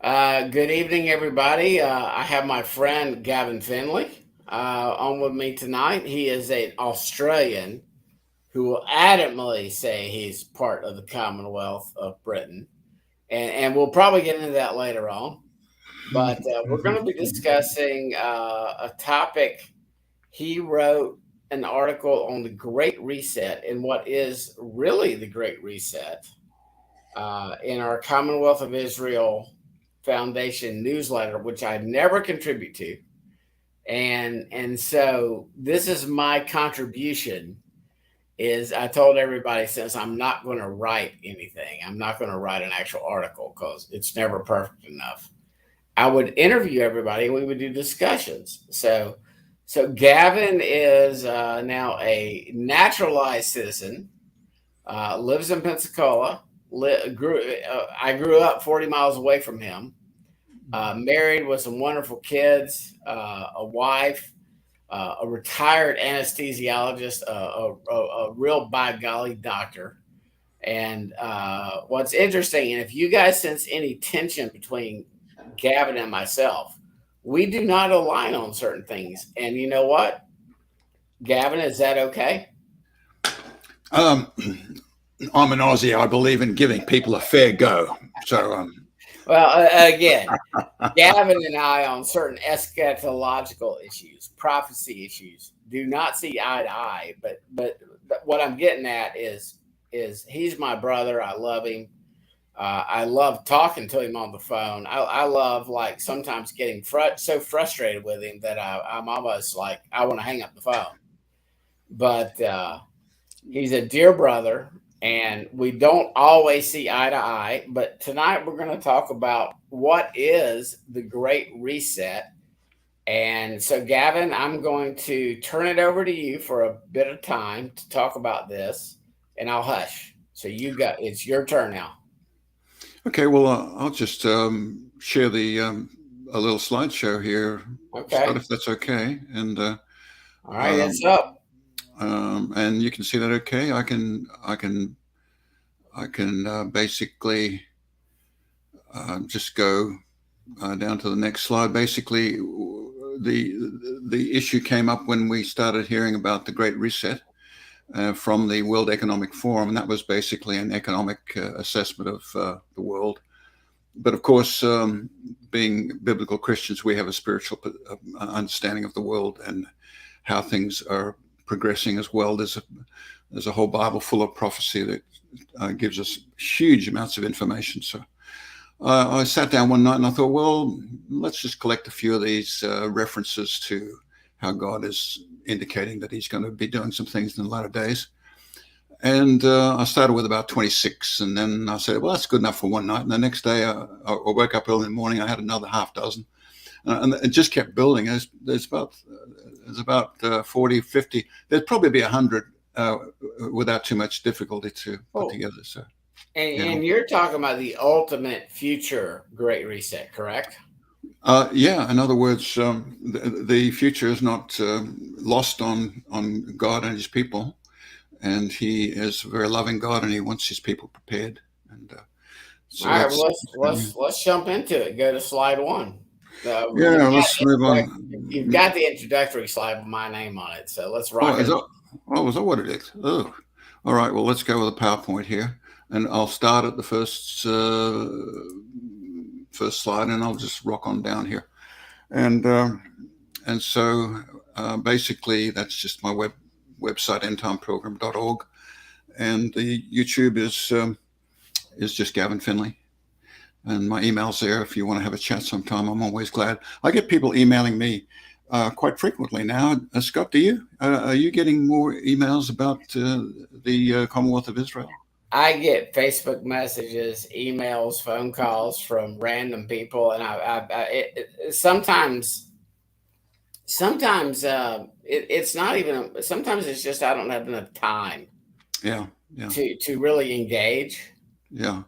Good evening, everybody. I have my friend Gavin Finley on with me tonight. He is an Australian who will adamantly say he's part of the Commonwealth of Britain, and we'll probably get into that later on. But we're going to be discussing a topic. He wrote an article on the Great Reset and what is really the Great Reset in our Commonwealth of Israel Foundation newsletter, which I never contribute to. And so this is my contribution. Is I told everybody, since I'm not going to write anything, I'm not going to write an actual article because it's never perfect enough. I would interview everybody and we would do discussions. So Gavin is now a naturalized citizen, lives in Pensacola. I grew up 40 miles away from him. Married with some wonderful kids, a wife, a retired anesthesiologist, a real by golly doctor. And what's interesting, and if you guys sense any tension between Gavin and myself, we do not align on certain things. And you know what, Gavin, is that okay? I'm an Aussie. I believe in giving people a fair go. So, well, again, Gavin and I on certain eschatological issues, prophecy issues, do not see eye to eye. But what I'm getting at is he's my brother. I love him. I love talking to him on the phone. I love, like, sometimes getting so frustrated with him that I'm almost like I want to hang up the phone. But he's a dear brother, and we don't always see eye to eye. But tonight we're going to talk about what is the Great Reset. And so, Gavin, I'm going to turn it over to you for a bit of time to talk about this, and I'll hush. So it's your turn now. Okay, well, I'll just share a little slideshow here, Okay. Scott, if that's okay. And all right, it's up. And you can see that. Okay, I can basically just go down to the next slide. Basically, the issue came up when we started hearing about the Great Reset. From the World Economic Forum, and that was basically an economic assessment of the world. But of course, being biblical Christians, we have a spiritual understanding of the world and how things are progressing as well. There's a whole Bible full of prophecy that gives us huge amounts of information. So I sat down one night and I thought, well, let's just collect a few of these references to how God is indicating that he's going to be doing some things in the latter days. And I started with about 26. And then I said, well, that's good enough for one night. And the next day, I woke up early in the morning, I had another half dozen. And it just kept building. There's about 40, 50. There'd probably be 100 without too much difficulty to put together. So, and you're talking about the ultimate future Great Reset, correct? Yeah. In other words, the future is not lost on God and his people, and he is a very loving God, and he wants his people prepared. And so all right, well, let's jump into it. Go to slide one. Let's move on. You've got the introductory slide with my name on it, so let's rock it. Is that what it is? Oh, all right. Well, let's go with the PowerPoint here, and I'll start at the first slide, and I'll just rock on down here. And so basically that's just my website, endtimeprogram.org, and the YouTube is just Gavin Finley, and my email's there if you want to have a chat sometime. I'm always glad. I get people emailing me quite frequently now. Scott, do you? Are you getting more emails about the Commonwealth of Israel? I get Facebook messages, emails, phone calls from random people, and sometimes it's not even. Sometimes it's just I don't have enough time. Yeah. To really engage. Yeah.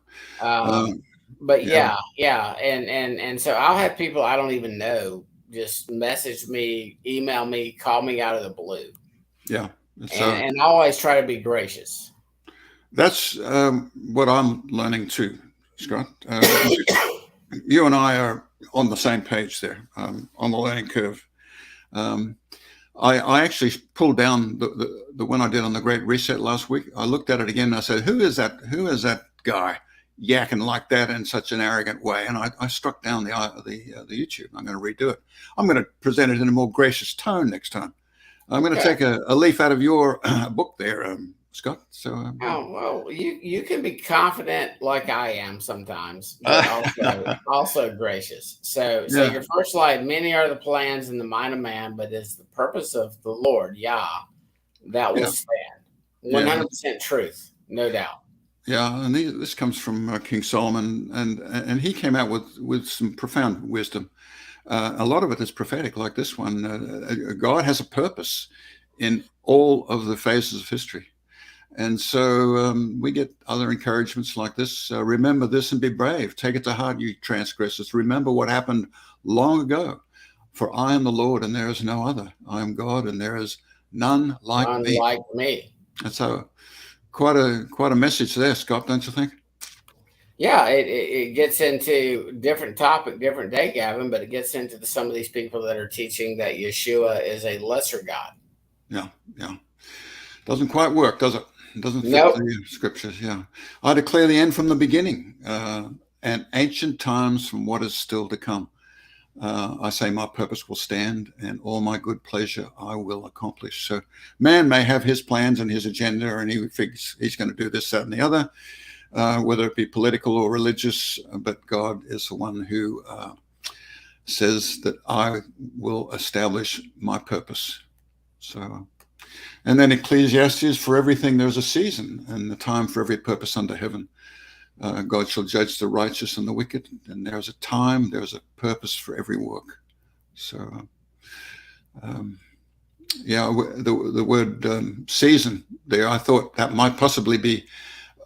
But yeah, and so I'll have people I don't even know just message me, email me, call me out of the blue. Yeah. And I always try to be gracious. That's what I'm learning too, Scott. you and I are on the same page there, on the learning curve. I actually pulled down the one I did on the Great Reset last week. I looked at it again and I said, who is that guy yakking like that in such an arrogant way? And I struck down the YouTube. I'm going to redo it. I'm going to present it in a more gracious tone next time. I'm going to take a leaf out of your book there, Scott. So, oh well, you can be confident like I am sometimes, but also gracious. So yeah, your first slide: many are the plans in the mind of man, but it's the purpose of the Lord, Yah, that will yeah, stand. yeah, 100% truth, no doubt. yeah. And this comes from King Solomon, and he came out with some profound wisdom. A lot of it is prophetic, like this one. God has a purpose in all of the phases of history. And so we get other encouragements like this. Remember this and be brave. Take it to heart, you transgressors. Remember what happened long ago. For I am the Lord and there is no other. I am God and there is none like me. Unlike me. And so quite a message there, Scott, don't you think? Yeah, it gets into different topic, different day, Gavin, but it gets into some of these people that are teaching that Yeshua is a lesser God. Yeah, yeah. Doesn't quite work, does it? It doesn't fit the scriptures, yeah. I declare the end from the beginning, and ancient times from what is still to come. I say my purpose will stand and all my good pleasure I will accomplish. So man may have his plans and his agenda and he thinks he's going to do this, that, and the other, whether it be political or religious, but God is the one who says that I will establish my purpose. So, and then Ecclesiastes, for everything there's a season and the time for every purpose under heaven. God shall judge the righteous and the wicked, and there's a time, there's a purpose for every work. So, yeah, the word season there, I thought that might possibly be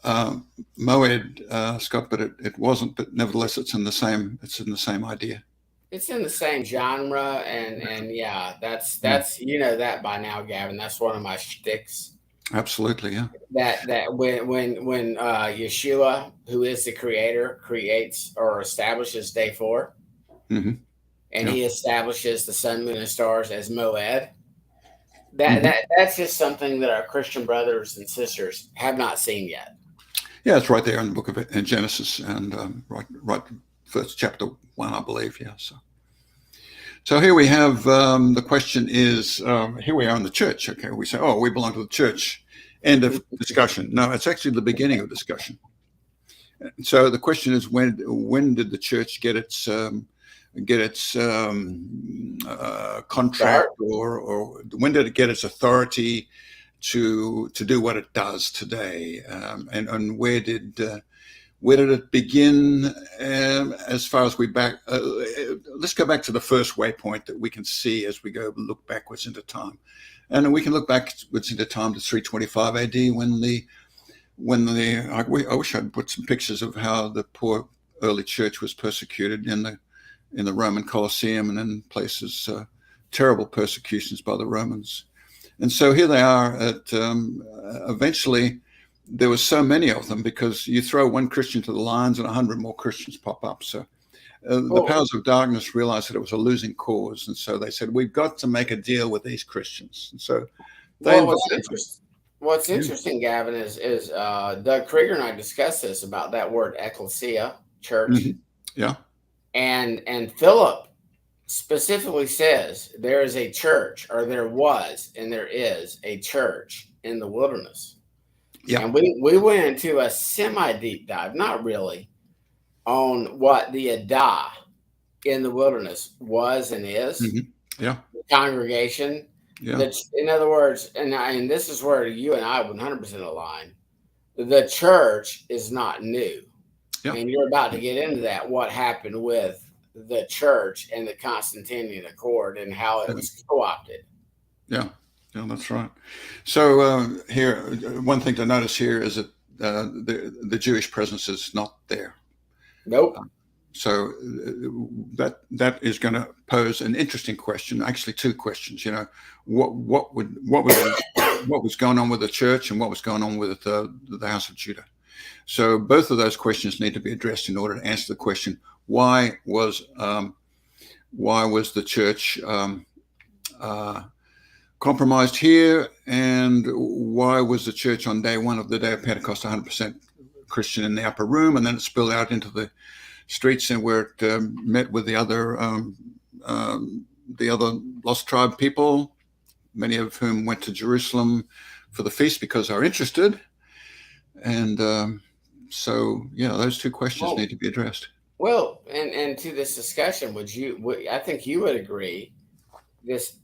moed, Scott, but it wasn't. But nevertheless, it's in the same idea. It's in the same genre, and yeah, that's you know that by now, Gavin. That's one of my shticks. Absolutely, yeah. That when Yeshua, who is the creator, creates or establishes day 4, mm-hmm. and he establishes the sun, moon, and stars as moed. That's just something that our Christian brothers and sisters have not seen yet. Yeah, it's right there in the book of Genesis, and right first chapter 1, I believe. Yeah, so here we have the question is here we are in the church. Okay, we say, oh, we belong to the church. End of discussion. No, it's actually the beginning of discussion. So the question is, when did the church get its contract, or when did it get its authority to do what it does today, and where did it begin? As far as let's go back to the first waypoint that we can see as we go look backwards into time, and we can look backwards into time to 325 AD when I wish I'd put some pictures of how the poor early church was persecuted in the Roman Colosseum and in places, terrible persecutions by the Romans. And so here they are eventually there were so many of them because you throw one Christian to the lions and 100 more Christians pop up. So the powers of darkness realized that it was a losing cause. And so they said, we've got to make a deal with these Christians. And so what's interesting, Gavin, is Doug Krieger and I discussed this about that word ecclesia, church. Mm-hmm. Yeah. And Philip specifically says there is a church, or there was, and there is a church in the wilderness. Yeah. And we went into a semi-deep dive, not really, on what the Adah in the wilderness was and is. Mm-hmm. Yeah. The congregation. Yeah. In other words, and this is where you and I 100% align, the church is not new. Yeah. And you're about to get into that, what happened with the church and the Constantinian Accord and how it was co-opted. Yeah, that's right. So here, one thing to notice here is that the Jewish presence is not there. Nope. So that is going to pose an interesting question. Actually, two questions. You know, what was going on with the church and what was going on with the house of Judah. So both of those questions need to be addressed in order to answer the question, why was the church compromised here, and why was the church on day one of the day of Pentecost 100% Christian in the upper room, and then it spilled out into the streets and where it met with the other lost tribe people, many of whom went to Jerusalem for the feast because they're interested. And so, those two questions need to be addressed. Well, and to this discussion, I think you would agree, this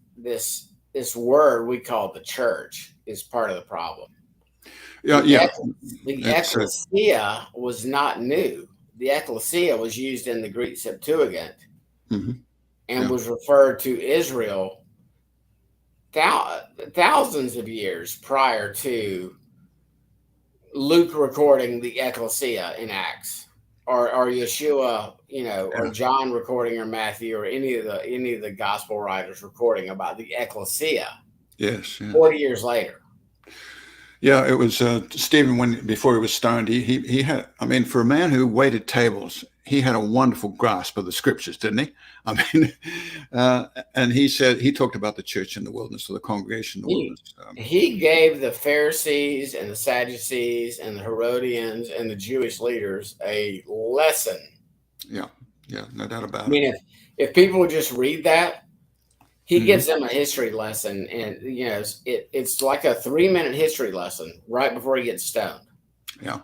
word we call the church is part of the problem. The ecclesia was not new. The ecclesia was used in the Greek Septuagint and was referred to Israel thousands of years prior to Luke recording the ecclesia in Acts, or Yeshua, or John recording, or Matthew, or any of the gospel writers recording about the ecclesia. Yes. 40 years later. Yeah, it was Stephen before he was stoned. He had, for a man who waited tables, he had a wonderful grasp of the scriptures, didn't he? And he talked about the church in the wilderness, or the congregation in the wilderness. He gave the Pharisees and the Sadducees and the Herodians and the Jewish leaders a lesson. Yeah, no doubt about it. If people would just read that, he gives them a history lesson, and it's like a 3-minute history lesson right before he gets stoned. Yeah.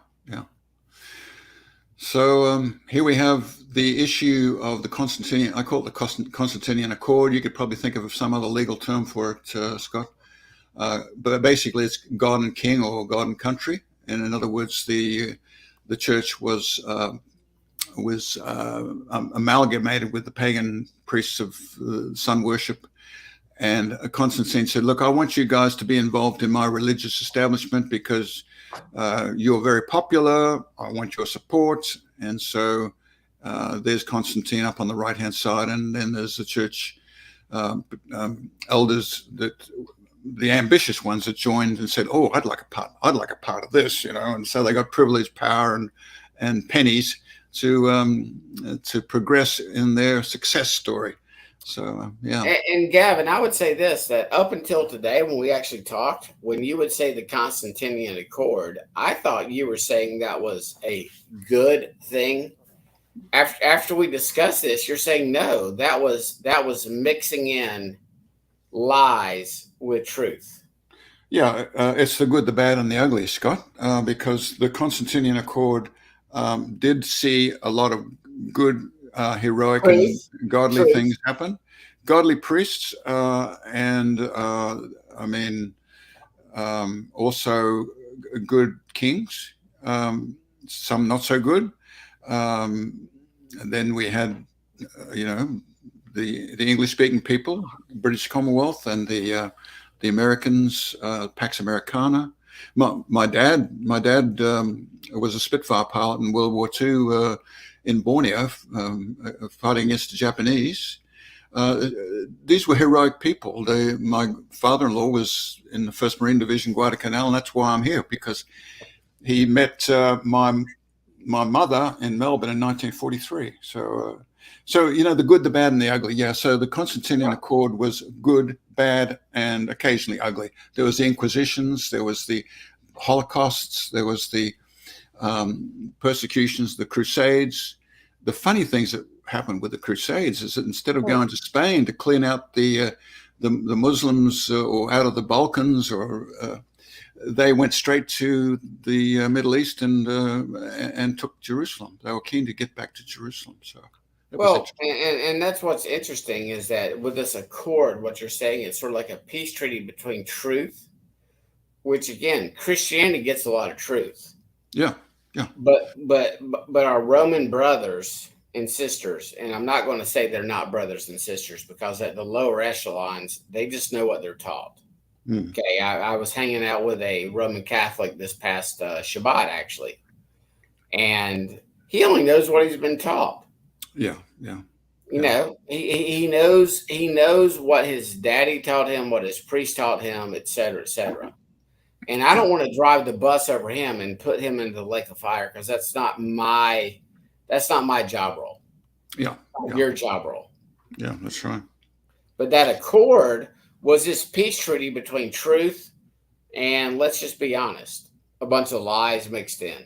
So here we have the issue of the Constantinian. I call it the Constantinian Accord. You could probably think of some other legal term for it, Scott. But basically, it's God and King, or God and country. And in other words, the church was amalgamated with the pagan priests of sun worship. And Constantine said, look, I want you guys to be involved in my religious establishment because you're very popular. I want your support. And so there's Constantine up on the right-hand side. And then there's the church elders, the ambitious ones that joined and said, oh, I'd like a part of this, And so they got privileged power and pennies to progress in their success story. So, yeah. And Gavin, I would say this, that up until today, when we actually talked, when you would say the Constantinian Accord, I thought you were saying that was a good thing. After we discussed this, you're saying, no, that was mixing in lies with truth. Yeah, it's the good, the bad, and the ugly, Scott, because the Constantinian Accord did see a lot of good, heroic and godly things happen. Godly priests, and also good kings, some not so good. And then we had, the English-speaking people, British Commonwealth, and the Americans, Pax Americana. My dad was a Spitfire pilot in World War II in Borneo, fighting against the Japanese. These were heroic people. My father-in-law was in the 1st Marine Division, Guadalcanal, and that's why I'm here, because he met my mother in Melbourne in 1943. So the good, the bad, and the ugly. Yeah. So the Constantinian Accord was good, bad, and occasionally ugly. There was the Inquisitions, there was the Holocausts, there was the persecutions, the Crusades. The funny things that happened with the Crusades is that instead of going to Spain to clean out the Muslims or out of the Balkans, or they went straight to the Middle East and took Jerusalem. They were keen to get back to Jerusalem. So. And that's what's interesting, is that with this accord, what you're saying is sort of like a peace treaty between truth, which again, Christianity gets a lot of truth. Yeah. But our Roman brothers and sisters, and I'm not going to say they're not brothers and sisters, because at the lower echelons, they just know what they're taught. Okay, I was hanging out with a Roman Catholic this past Shabbat, actually, and he only knows what he's been taught. Yeah. He knows what his daddy taught him, what his priest taught him, et cetera, et cetera. And I don't want to drive the bus over him and put him into the lake of fire, because that's not my job role. Yeah. Yeah. Your job role. Yeah. That's right. But that accord was this peace treaty between truth and, let's just be honest, a bunch of lies mixed in.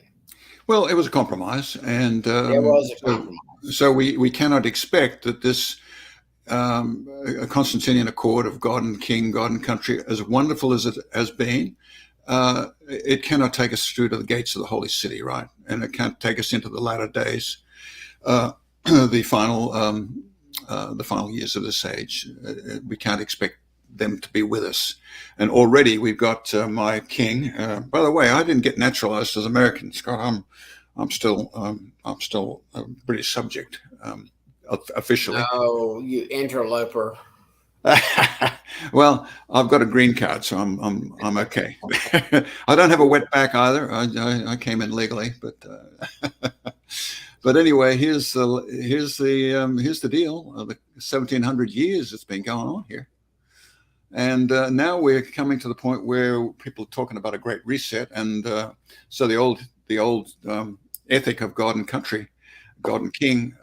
Well, it was a compromise, and It was a compromise. so we cannot expect that this a Constantinian accord of God and King, God and country, as wonderful as it has been, it cannot take us through to the gates of the holy city, right? And it can't take us into the latter days, the final years of this age. We can't expect them to be with us. And already we've got my king. By the way, I didn't get naturalized as American, Scott. I'm still a British subject officially. No, you interloper. Well, I've got a green card, so I'm okay. I don't have a wet back either. I came in legally, but anyway, here's the deal. The 1700 years it's been going on here, and now we're coming to the point where people are talking about a great reset, and so the old ethic of God and country, God and King,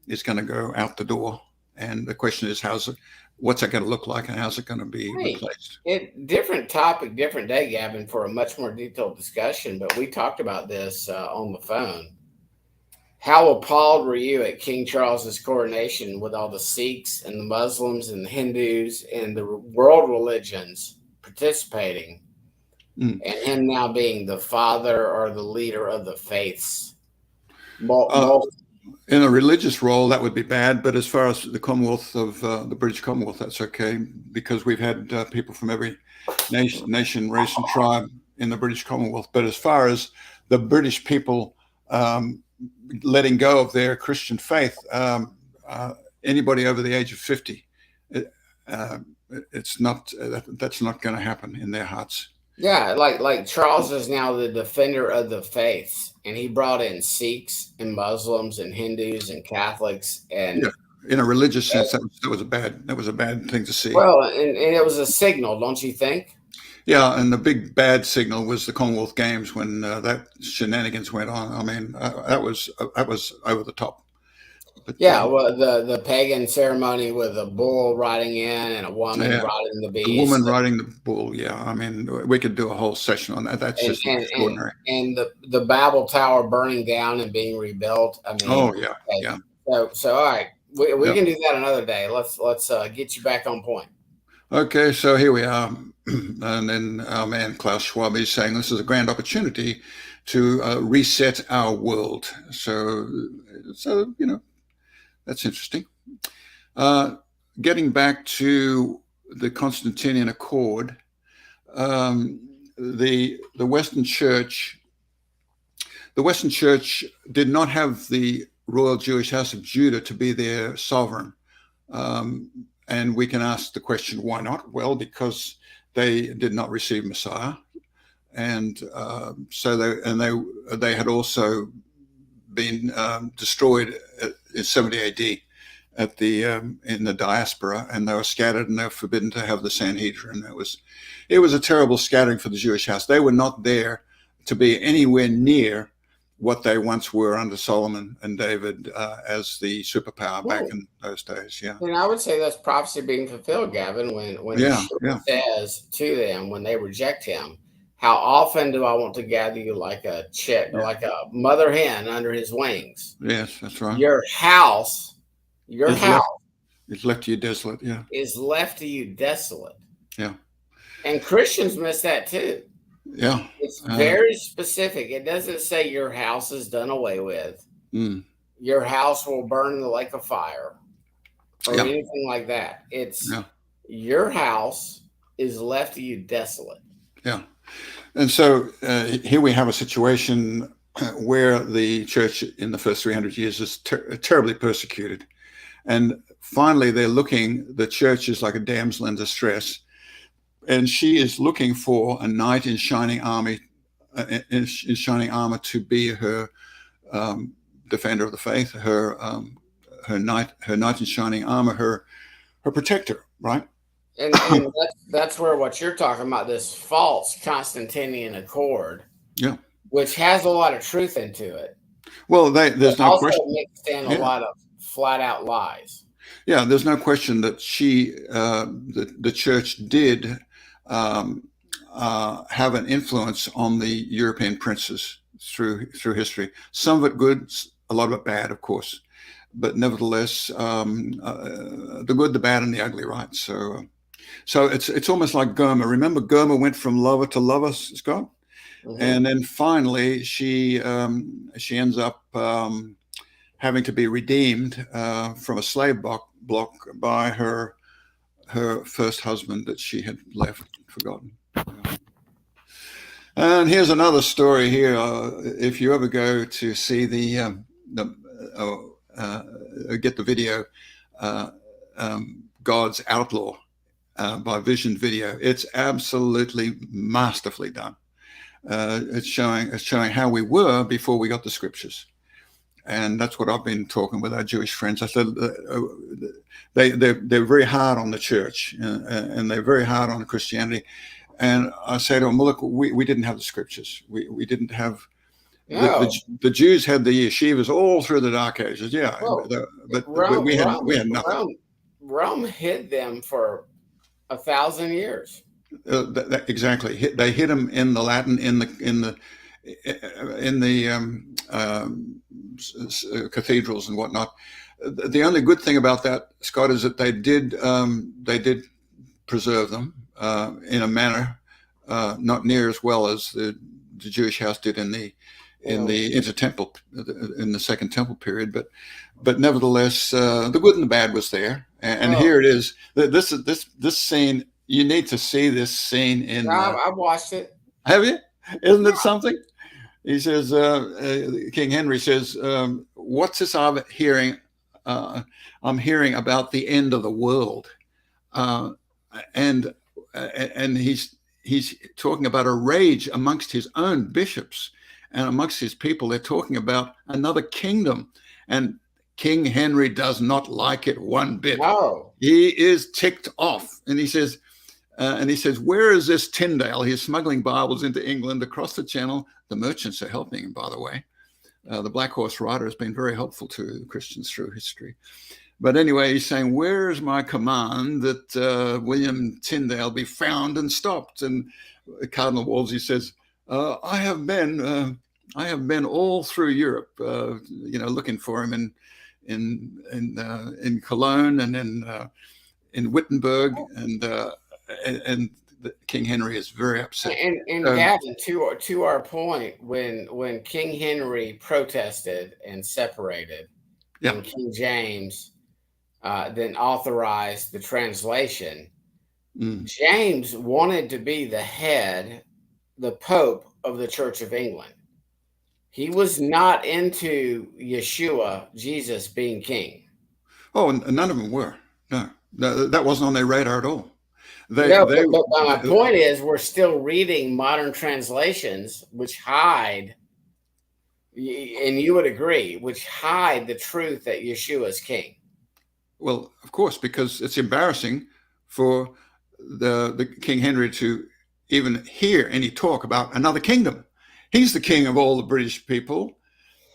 is going to go out the door. And the question is, what's that going to look like, and how's it going to be replaced? Different topic, different day, Gavin, for a much more detailed discussion. But we talked about this on the phone. How appalled were you at King Charles's coronation, with all the Sikhs and the Muslims and the Hindus and the world religions participating, and him now being the father or the leader of the faiths? In a religious role, that would be bad. But as far as the Commonwealth of the British Commonwealth, that's okay, because we've had people from every nation, race, and tribe in the British Commonwealth. But as far as the British people letting go of their Christian faith, anybody over the age of 50, that's not going to happen in their hearts. Yeah, like Charles is now the defender of the faiths, and he brought in Sikhs and Muslims and Hindus and Catholics, and in a religious sense, that was a bad thing to see. Well, and it was a signal, don't you think? Yeah, and the big bad signal was the Commonwealth Games, when that shenanigans went on. I mean, that was over the top. But, well, the pagan ceremony with a bull riding in and a woman riding the beast. The woman riding the bull, yeah. I mean, we could do a whole session on that. That's just extraordinary. And the Babel Tower burning down and being rebuilt. I mean, yeah. So all right, we can do that another day. Let's get you back on point. Okay, so here we are, and then our man Klaus Schwab is saying this is a grand opportunity to reset our world. So that's interesting. Getting back to the Constantinian Accord, the Western Church did not have the Royal Jewish House of Judah to be their sovereign. And we can ask the question, why not? Well, because they did not receive Messiah, and so they had also been destroyed in 70 AD in the diaspora, and they were scattered, and they were forbidden to have the Sanhedrin. It was a terrible scattering for the Jewish house. They were not there to be anywhere near what they once were under Solomon and David as the superpower back in those days. Yeah. And I would say that's prophecy being fulfilled, Gavin, when Yeshua says to them, when they reject him, how often do I want to gather you like a chick, like a mother hen under his wings? Yes, that's right. Your house is left to you desolate. Yeah. Is left to you desolate. Yeah. And Christians miss that too. Yeah. It's very specific. It doesn't say your house is done away with. Your house will burn in the lake of fire or anything like that. It's your house is left to you desolate. Yeah. And so here we have a situation where the church in the first 300 years is terribly persecuted. And finally, the church is like a damsel in distress. And she is looking for a knight in shining armor to be her defender of the faith, her knight in shining armor, her protector, right? And that's where what you're talking about, this false Constantinian Accord, Yeah. which has a lot of truth into it, Well, but there's no also question. mixed in a Yeah. lot of flat out lies. Yeah. There's no question that the church did um, have an influence on the European princes through history. Some of it good, a lot of it bad, of course, but nevertheless, the good, the bad, and the ugly, right? So it's almost like Gomer. Remember, Gomer went from lover to lover, Scott, Hmm. and then finally she ends up having to be redeemed from a slave block by her first husband that she had left, forgotten. And here's another story here. If you ever go to see the get the video, uh, God's Outlaw by Vision Video, it's absolutely masterfully done. It's showing how we were before we got the scriptures, and that's what I've been talking with our Jewish friends. I said they're very hard on the church, and they're very hard on Christianity. And I say to them, well, look, we didn't have the scriptures. We didn't have No, the Jews had the yeshivas all through the Dark Ages. Yeah, well, but Rome, we had nothing. Rome hid them for 1,000 years. Exactly. They hit them in the Latin in the cathedrals and whatnot. The only good thing about that, Scott, is that they did preserve them in a manner not near as well as the Jewish house did in the Yeah. intertemple in the Second Temple period, but nevertheless, the good and the bad was there, and Oh, here it is. This scene. You need to see this scene no, in. I've watched it. Have you? Isn't it something? He says, King Henry says, "What's this I'm hearing? I'm hearing about the end of the world." Uh, and and he's talking about a rage amongst his own bishops and amongst his people. They're talking about another kingdom, and King Henry does not like it one bit. No. He is ticked off, and he says, where is this Tyndale? He's smuggling Bibles into England across the channel. The merchants are helping him, by the way. The Black Horse Rider has been very helpful to Christians through history. But anyway, he's saying, where is my command that William Tyndale be found and stopped? And Cardinal Wolsey says, I have been all through Europe, looking for him in Cologne and in Wittenberg, and King Henry is very upset. And Gavin, to our point, when King Henry protested and separated, Yeah. and King James then authorized the translation, James wanted to be the head, the Pope of the Church of England. He was not into Yeshua, Jesus, being king. Oh, none of them were. No, that wasn't on their radar at all. No, but my point is, we're still reading modern translations which hide, and you would agree, which hide the truth that Yeshua is king. Well, of course, because it's embarrassing for the King Henry to even hear any talk about another kingdom. He's the king of all the British people,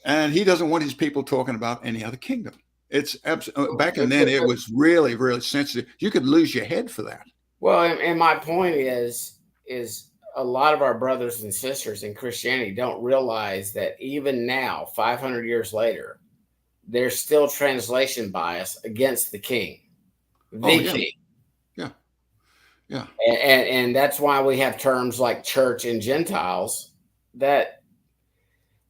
and he doesn't want his people talking about any other kingdom. It's back then it was really, really sensitive. You could lose your head for that. Well, and my point is a lot of our brothers and sisters in Christianity don't realize that even now, 500 years later, there's still translation bias against the king, king. Yeah. Yeah. And that's why we have terms like church and Gentiles. That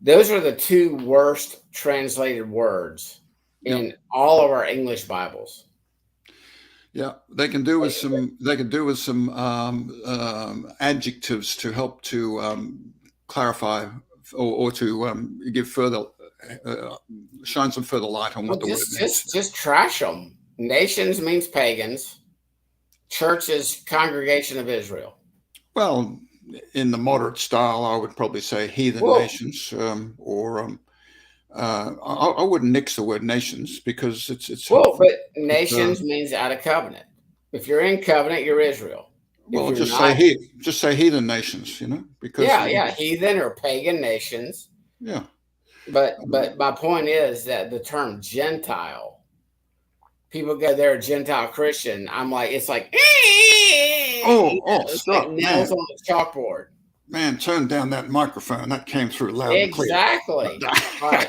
those are the two worst translated words in all of our English Bibles. Yeah, they can do with some. They can do with some adjectives to help to clarify or to give further, shine some further light on what the word means. Just trash them. Nations means pagans. Church is congregation of Israel. Well, in the moderate style, I would probably say heathen nations, or I wouldn't nix the word nations because it's but nations means out of covenant. If you're in covenant, you're Israel. If Well, you're not, just say heathen nations, because yeah, heathen or pagan nations. yeah. But my point is that the term Gentile, people go, they're a Gentile Christian. I'm like, it's like, it's like Scott, nails on the chalkboard. man, turn down that microphone. That came through loud and clear. Exactly. All right,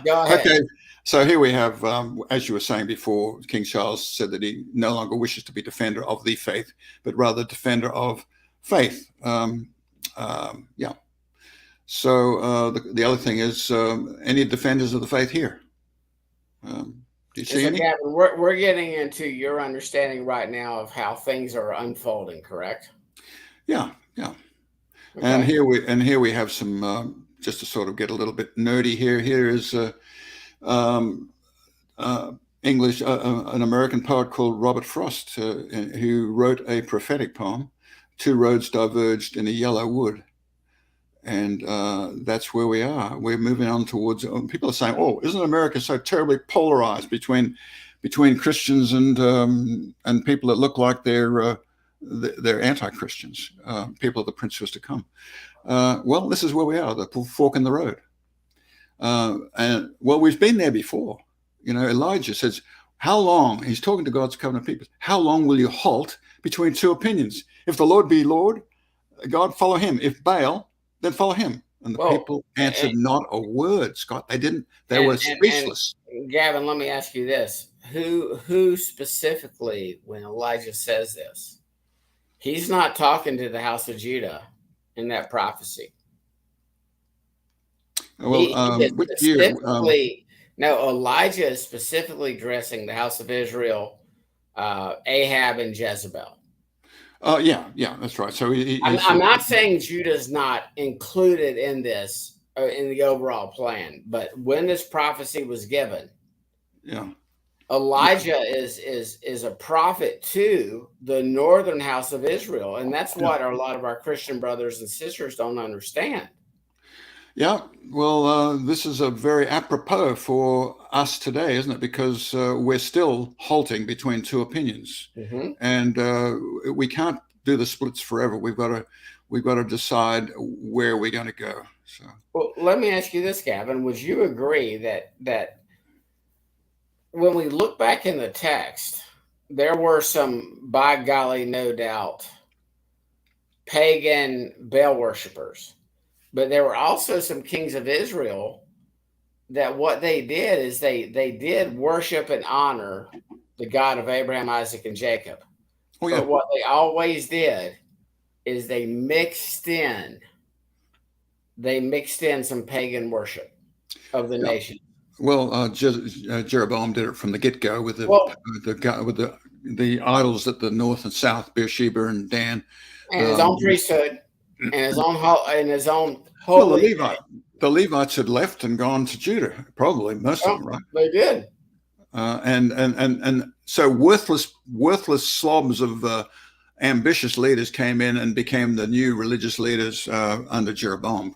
go ahead. Okay, so here we have, as you were saying before, King Charles said that he no longer wishes to be defender of the faith, but rather defender of faith. Yeah. So the other thing is, any defenders of the faith here? Do you see So, any? Gavin, we're getting into your understanding right now of how things are unfolding, correct? Yeah, yeah. Okay. And here we have some, just to sort of get a little bit nerdy here. Here is um, English, an American poet called Robert Frost, who wrote a prophetic poem, "Two roads diverged in a yellow wood." And that's where we are. We're moving on towards. People are saying, "Oh, isn't America so terribly polarized between Christians and people that look like they're anti-Christians, people of the prince who is to come?" Well, this is where we are, the fork in the road. And well, we've been there before. Elijah says, "How long?" He's talking to God's covenant people. "How long will you halt between two opinions? If the Lord be Lord, God, follow him. If Baal, then follow him." And the people answered not a word, Scott. They didn't. They were speechless. And Gavin, let me ask you this: Who specifically, when Elijah says this, he's not talking to the house of Judah in that prophecy. Well, which year? No, Elijah is specifically addressing the house of Israel, Ahab, and Jezebel. Yeah, that's right. So I'm not saying Judah's not included in this in the overall plan, but when this prophecy was given, yeah, Elijah is a prophet to the northern house of Israel, and that's what a lot of our Christian brothers and sisters don't understand. Yeah, well, this is a very apropos for us today, isn't it? Because we're still halting between two opinions, and we can't do the splits forever. We've got to decide where we're going to go. So, well, let me ask you this, Gavin: would you agree that when we look back in the text, there were some, by golly, no doubt, pagan Baal worshippers, but there were also some kings of Israel that what they did is they did worship and honor the God of Abraham, Isaac, and Jacob. Oh, yeah. But what they always did is they mixed in some pagan worship of the nation. Well, Jeroboam did it from the get-go with the idols at the north and south, Beersheba and Dan, and his own priesthood, and his own holy. Well, the Levites had left and gone to Judah, probably most of them, right? They did. And so worthless slobs of ambitious leaders came in and became the new religious leaders under Jeroboam,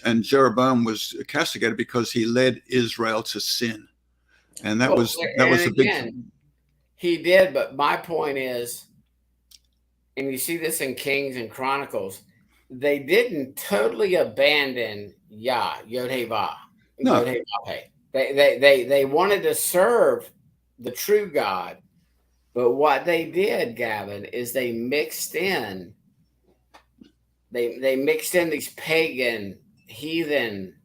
and Jeroboam was castigated because he led Israel to sin, and that was a big thing. He did, but my point is, and you see this in Kings and Chronicles, they didn't totally abandon Yod-Heh-Vah. No. Yod-Heh-Vah. They wanted to serve the true God, but what they did, Gavin, is they mixed in these pagan, heathen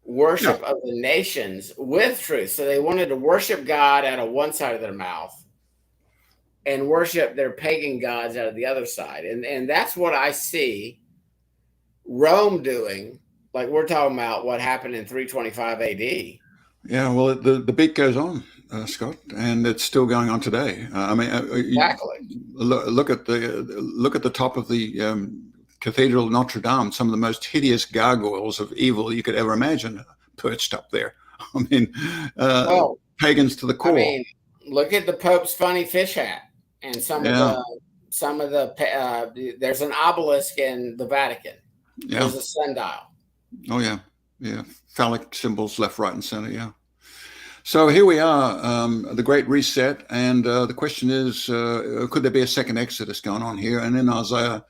worship of the nations with truth. So they wanted to worship God out of one side of their mouth and worship their pagan gods out of the other side. And that's what I see Rome doing. Like we're talking about what happened in 325 AD. Yeah, well, the beat goes on, Scott, and it's still going on today. Exactly. Look at the top of the Cathedral of Notre Dame. Some of the most hideous gargoyles of evil you could ever imagine perched up there. I mean, pagans to the core. I mean, look at the Pope's funny fish hat, and some of the there's an obelisk in the Vatican. Yeah. There's a sundial. Oh yeah, phallic symbols left, right, and center. Yeah. So here we are, the Great Reset, and the question is, could there be a second Exodus going on here? And in Isaiah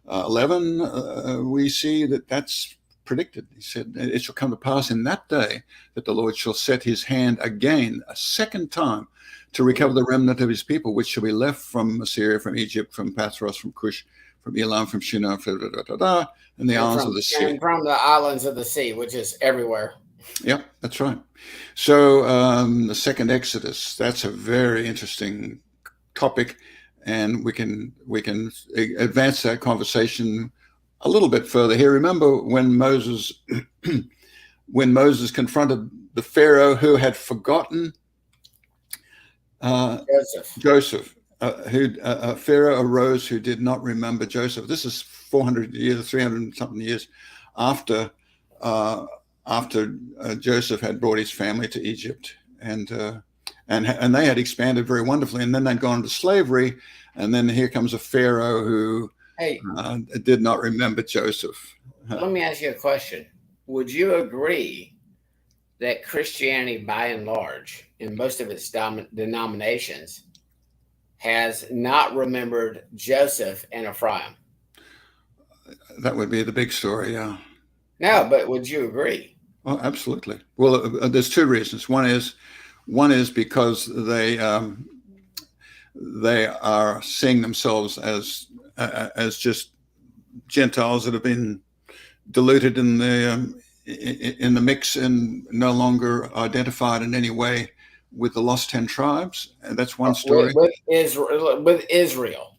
11, we see that that's predicted. He said, it shall come to pass in that day that the Lord shall set his hand again, a second time, to recover the remnant of his people, which shall be left from Assyria, from Egypt, from Pathros, from Cush, from Elam, from Shinar, and the islands of the sea. And from the islands of the sea, which is everywhere. Yep, that's right. So the second Exodus, that's a very interesting topic, and we can advance that conversation a little bit further here. Remember when Moses confronted the Pharaoh who had forgotten Joseph, Pharaoh arose who did not remember Joseph. This is 400 years, 300 something years after Joseph had brought his family to Egypt, and they had expanded very wonderfully, and then they'd gone into slavery, and then here comes a Pharaoh who did not remember Joseph. Let me ask you a question. Would you agree that Christianity, by and large, in most of its denominations, has not remembered Joseph and Ephraim? That would be the big story, yeah. No, but would you agree? Well, absolutely. Well, there's two reasons. One is because they are seeing themselves as just Gentiles that have been diluted in the mix and no longer identified in any way with the lost 10 tribes. And that's one story. With Israel.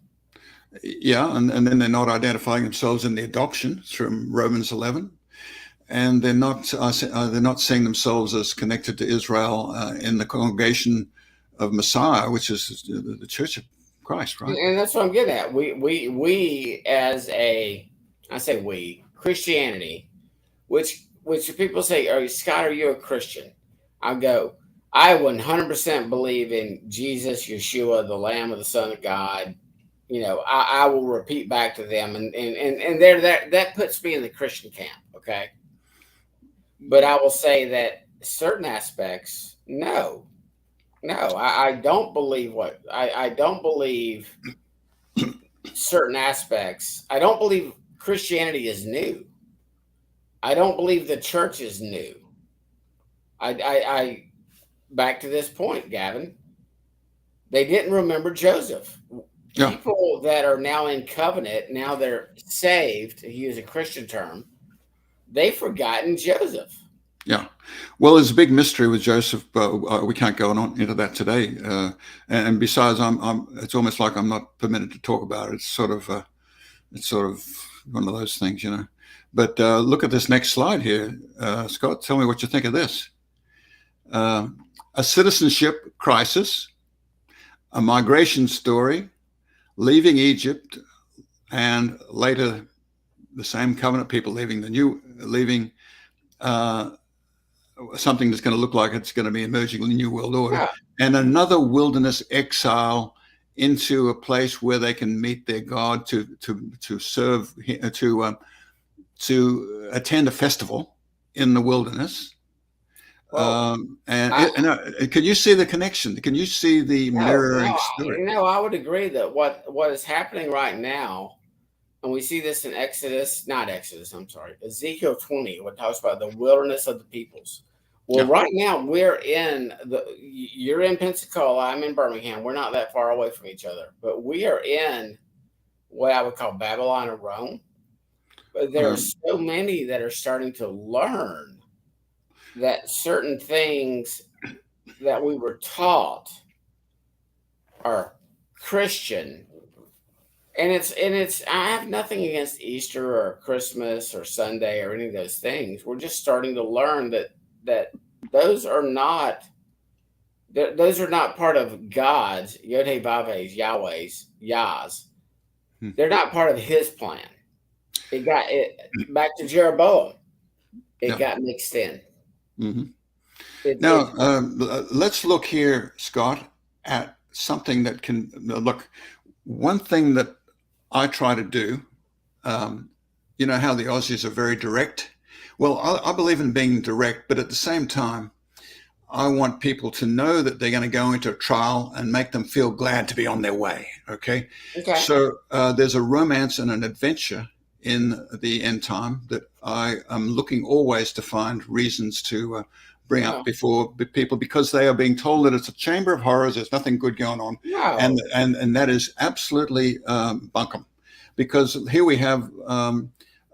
Yeah, and then they're not identifying themselves in the adoption from Romans 11. And they're not seeing themselves as connected to Israel in the congregation of Messiah, which is the Church of Christ, right? And that's what I'm getting at. We as Christianity, which people say, "Oh, Scott, are you a Christian?" I go, I 100% believe in Jesus, Yeshua, the Lamb of the Son of God. You know, I will repeat back to them, and there that puts me in the Christian camp, okay. But I will say that certain aspects, no, I don't believe I don't believe certain aspects. I don't believe Christianity is new. I don't believe the church is new. I back to this point, Gavin. They didn't remember Joseph. Yeah. People that are now in covenant, now they're saved, to use a Christian term, they've forgotten Joseph. Yeah. Well, there's a big mystery with Joseph, but we can't go on into that today. And besides, it's almost like I'm not permitted to talk about it. It's sort of one of those things, you know. But look at this next slide here, Scott. Tell me what you think of this. A citizenship crisis, a migration story, leaving Egypt, and later the same covenant people leaving something that's going to look like it's going to be emerging in the New World Order, and another wilderness exile into a place where they can meet their God to serve, to attend a festival in the wilderness. Can you see the connection? Can you see the mirroring story? No, I would agree that what is happening right now, and we see this in Ezekiel 20, what talks about the wilderness of the peoples. Well, right now you're in Pensacola, I'm in Birmingham. We're not that far away from each other, but we are in what I would call Babylon or Rome. But there are so many that are starting to learn that certain things that we were taught are Christian. And it's I have nothing against Easter or Christmas or Sunday or any of those things. We're just starting to learn that those are not part of God's Yod-Heh-Vav-Heh's, Yahweh's, Yah's. They're not part of his plan. It got back to Jeroboam. It got mixed in. Mm-hmm. Now, let's look here, Scott, at something that can look. One thing that I try to do, you know how the Aussies are very direct. Well, I believe in being direct, but at the same time, I want people to know that they're going to go into a trial and make them feel glad to be on their way. Okay. Okay. So there's a romance and an adventure in the end time that I am looking always to find reasons to bring No. up before people, because they are being told that it's a chamber of horrors. There's nothing good going on. No. And that is absolutely bunkum, because here we have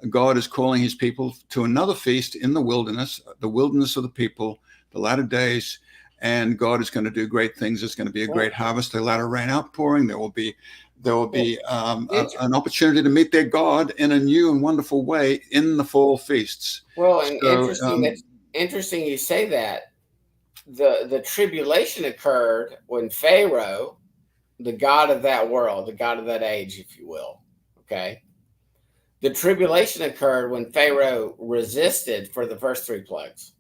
God is calling his people to another feast in the wilderness of the people, the latter days, and God is going to do great things. It's going to be a great harvest, a latter rain outpouring. There will be an opportunity to meet their God in a new and wonderful way in the fall feasts. Well, and So, interesting you say that. The tribulation occurred when Pharaoh, the god of that world, the god of that age, if you will, okay? The tribulation occurred when Pharaoh resisted for the first 3 plagues.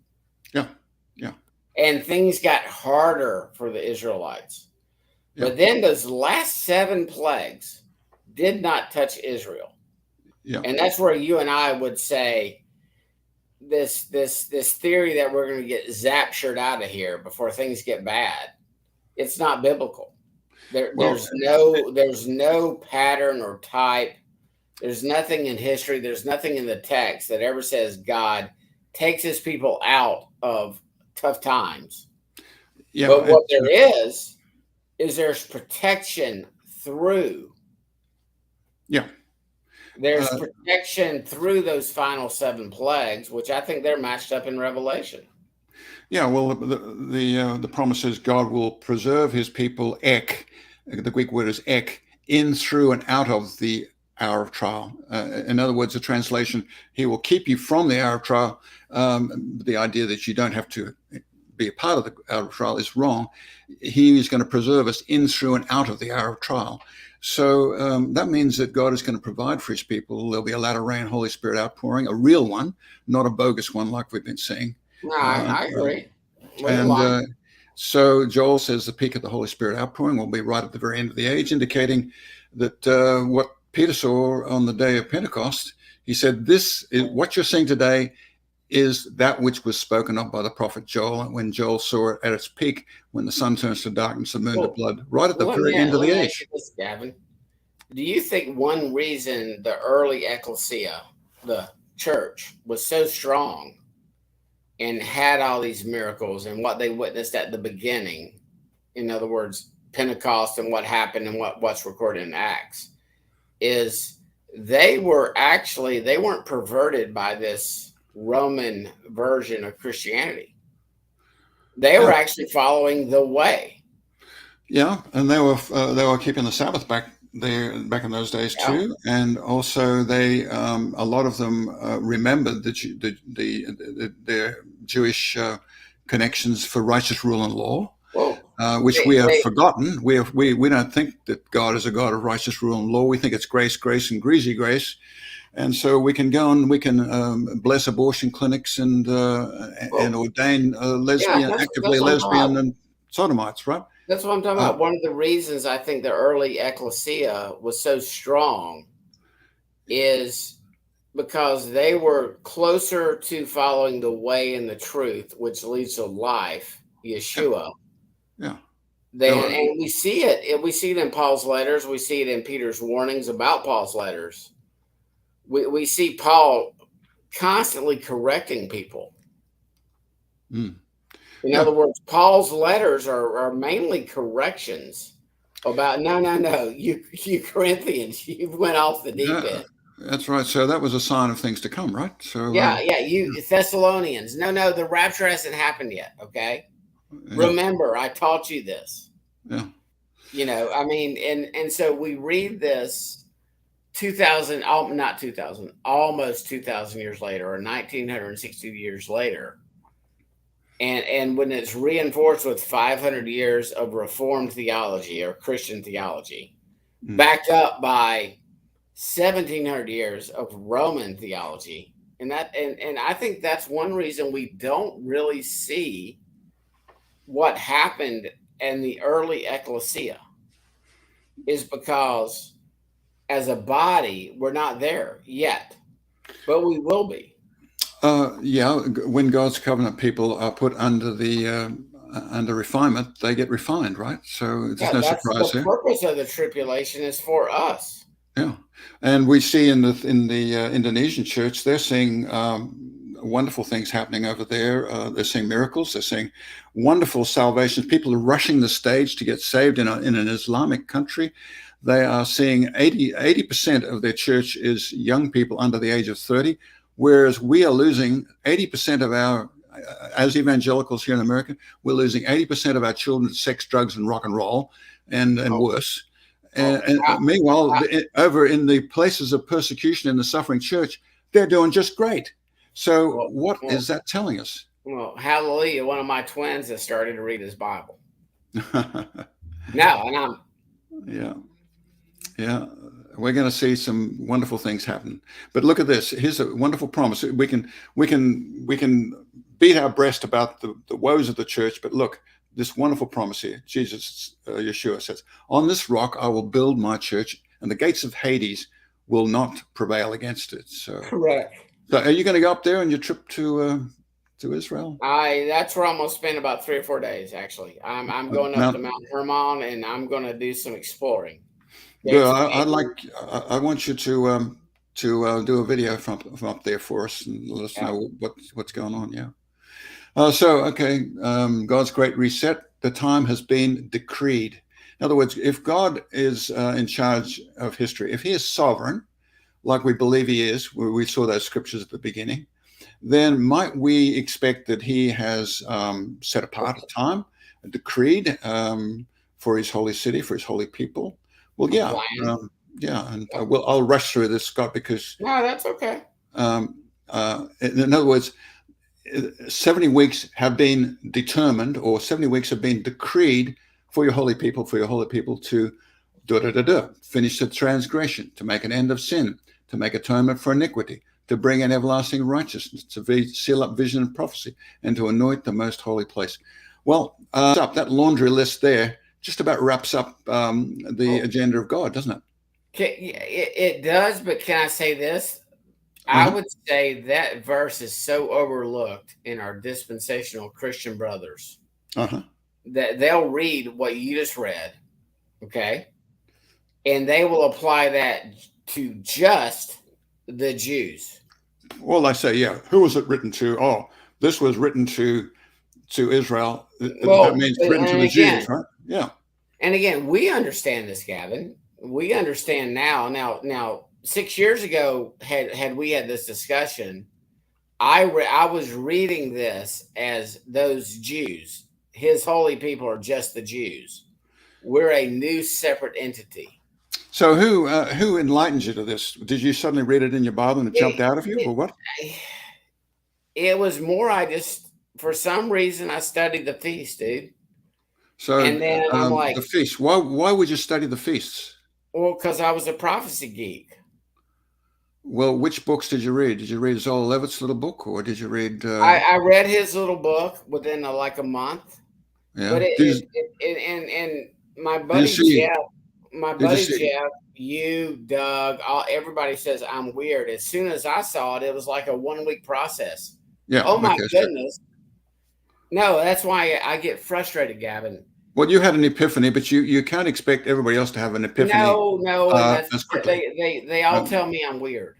yeah, yeah. And things got harder for the Israelites. Yeah. But then those last 7 plagues did not touch Israel. Yeah. And that's where you and I would say this theory that we're going to get zaptured out of here before things get bad, it's not biblical. There's no pattern or type. There's nothing in history. There's nothing in the text that ever says God takes his people out of tough times. Yeah. But what there is there's protection through. Yeah. There's protection through those final 7 plagues, which I think they're matched up in Revelation. Yeah, well, the promise is God will preserve his people, ek, the Greek word is ek, in, through, and out of the hour of trial. In other words, the translation, he will keep you from the hour of trial. The idea that you don't have to be a part of the hour of trial is wrong. He is going to preserve us in, through, and out of the hour of trial. So that means that God is going to provide for his people. There'll be a latter rain, Holy Spirit outpouring, a real one, not a bogus one like we've been seeing. No, I agree. So Joel says the peak of the Holy Spirit outpouring will be right at the very end of the age, indicating that what Peter saw on the day of Pentecost, he said, this is what you're seeing today is that which was spoken of by the prophet Joel, when Joel saw it at its peak, when the sun turns to darkness, the moon to blood, right at the very end of the age. This, Gavin, do you think one reason the early ecclesia, the church, was so strong and had all these miracles and what they witnessed at the beginning, in other words, Pentecost and what happened and what's recorded in Acts, is they weren't perverted by this Roman version of Christianity. They were actually following the way. Yeah, and they were keeping the Sabbath back in those days too, and also they a lot of them remembered their Jewish connections for righteous rule and law, which we have forgotten. We don't think that God is a God of righteous rule and law. We think it's grace, and greasy grace. And so we can go and we can bless abortion clinics and ordain actively lesbian and sodomites, right? That's what I'm talking about. One of the reasons I think the early ecclesia was so strong is because they were closer to following the way and the truth, which leads to life, Yeshua. Yeah. And we see it. We see it in Paul's letters. We see it in Peter's warnings about Paul's letters. We see Paul constantly correcting people. In other words, Paul's letters are mainly corrections about, no, you Corinthians, you went off the deep end. That's right. So that was a sign of things to come, right? So you Thessalonians, no, the rapture hasn't happened yet, okay? Remember, I taught you this. Yeah. And so we read this almost 2,000 years later, or 1,960 years later. And when it's reinforced with 500 years of Reformed theology or Christian theology, backed up by 1,700 years of Roman theology, and I think that's one reason we don't really see what happened in the early ecclesia, is because as a body, we're not there yet, but we will be. When God's covenant people are put under the under refinement, they get refined, right? So there's Yeah, no that's surprise the there. purpose of the tribulation is for us. Yeah, and we see in the Indonesian church, they're seeing wonderful things happening over there. They're seeing miracles. They're seeing wonderful salvations. People are rushing the stage to get saved in an Islamic country. They are seeing 80% of their church is young people under the age of 30, whereas we are losing 80% of our, as evangelicals here in America, we're losing 80% of our children to sex, drugs, and rock and roll, and Oh, worse. oh, And meanwhile, over in the places of persecution in the suffering church, they're doing just great. So well, what well, is that telling us? well, hallelujah. One of my twins has started to read his Bible. No, and I'm Yeah, yeah. We're going to see some wonderful things happen. But look at this. Here's a wonderful promise. We can beat our breast about the woes of the church, but look, this wonderful promise here. Jesus, Yeshua says, "On this rock I will build my church, and the gates of Hades will not prevail against it." correct. So are you going to go up there on your trip to Israel? That's where I'm gonna spend about 3 or 4 days. Actually, I'm going up to Mount, Mount Hermon, and I'm gonna do some exploring. good. Gates of Hades. I want you to do a video from up there for us and let us Yeah. know what's going on. Yeah. Okay, God's great reset. The time has been decreed. In other words, if God is in charge of history, if He is sovereign, like we believe He is, where we saw those scriptures at the beginning, then might we expect that He has set apart a time, decreed for His holy city, for His holy people? Well, A yeah, plan. and Yep. I'll rush through this, Scott, because No, that's okay. in other words, 70 weeks have been determined, or 70 weeks have been decreed for your holy people, to finish the transgression, to make an end of sin, to make atonement for iniquity, to bring in everlasting righteousness, to seal up vision and prophecy, and to anoint the most holy place. Well, that laundry list there just about wraps up the agenda of God, doesn't it? It does, but can I say this? I Uh-huh. would say that verse is so overlooked in our dispensational Christian brothers Uh-huh. that they'll read what you just read, okay, and they will apply that to just the Jews. Well, I say, yeah. Who was it written to? Oh, this was written to Israel. That Well, means written to the Jews, right? Yeah. and again, we understand this, Gavin. We understand now. Now, 6 years ago, had we had this discussion, I was reading this as those Jews. His holy people are just the Jews. We're a new separate entity. So who enlightened you to this? Did you suddenly read it in your Bible and it jumped out of you, or what? It was more. I just for some reason I studied the feast, dude, So and then I'm like, the feasts. Why would you study the feasts? well, because I was a prophecy geek. Well, which books did you read? Did you read Zola Levitt's little book, or did you read? I read his little book within like a month, Yeah. but and my Did you buddy see? Jeff, Did you see? you, Doug, everybody says I'm weird. As soon as I saw it, it was like a 1 week process. Yeah. Oh my Okay. So, goodness! No, that's why I get frustrated, Gavin. well, you had an epiphany, but you can't expect everybody else to have an epiphany No, and that's as quickly. they all tell me I'm weird,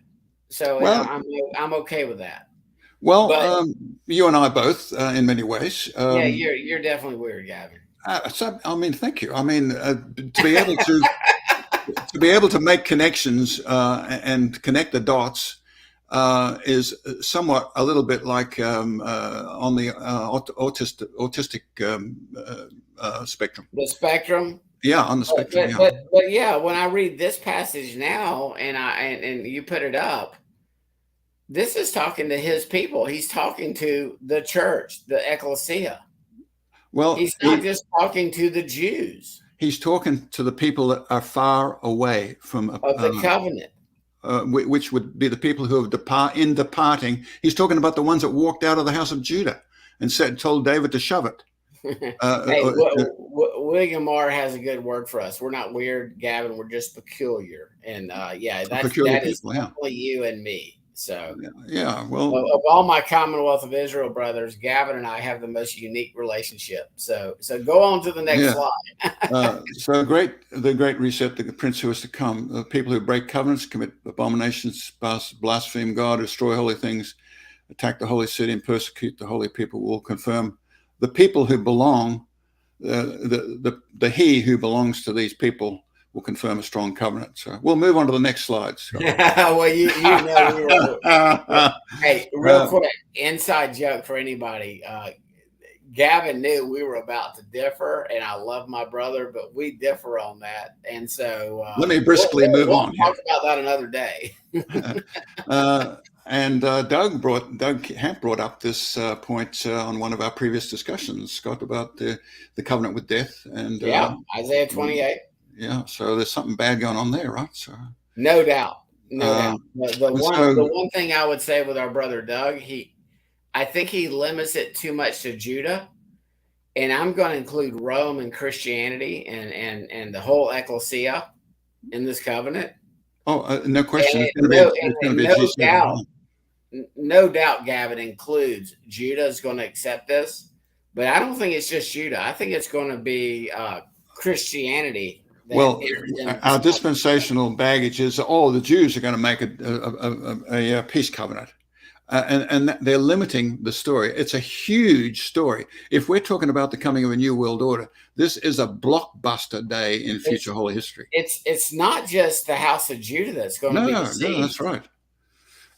so Well, I'm okay with that. well, But you and I both, in many ways. yeah, you're definitely weird, Gavin. So, I mean, thank you. I mean, to be able to make connections and connect the dots is somewhat a little bit like on the autistic spectrum. The spectrum. Yeah, on the spectrum. Yeah. But yeah, when I read this passage now, and you put it up, this is talking to his people. He's talking to the church, the ecclesia. Well, He's not just talking to the Jews he's talking to the people that are far away from of the covenant. which would be the people who have in departing. He's talking about the ones that walked out of the house of Judah and told David to shove it. Hey, William Marr has a good word for us. We're not weird, Gavin. We're just peculiar, and yeah, that peculiar is people, yeah. definitely you and me. So, Yeah. Well, of all my Commonwealth of Israel brothers, Gavin and I have the most unique relationship. So go on to the next yeah. slide. So the great reset, the prince who is to come, the people who break covenants, commit abominations, blaspheme God, destroy holy things, attack the holy city, and persecute the holy people will confirm the people who belong, the he who belongs to these people will confirm a strong covenant. So we'll move on to the next slide, Scott. Well, you know we were. Hey, real quick, inside joke for anybody. Gavin knew we were about to differ, and I love my brother, but we differ on that. And so let me briskly move on. We'll talk about that another day. And Doug Hamp brought up this point on one of our previous discussions, Scott, about the covenant with death. And Isaiah 28. Yeah, so there's something bad going on there, right? So no doubt. The one thing I would say with our brother Doug, I think he limits it too much to Judah, and I'm going to include Rome and Christianity and the whole ecclesia in this covenant. Oh, no question. No doubt, Gavin includes Judah is going to accept this, but I don't think it's just Judah. I think it's going to be Christianity. Well, our dispensational baggage is, the Jews are going to make a peace covenant. And they're limiting the story. It's a huge story. If we're talking about the coming of a new world order, this is a blockbuster day in future holy history. It's not just the house of Judah that's going to be deceived. No, that's right.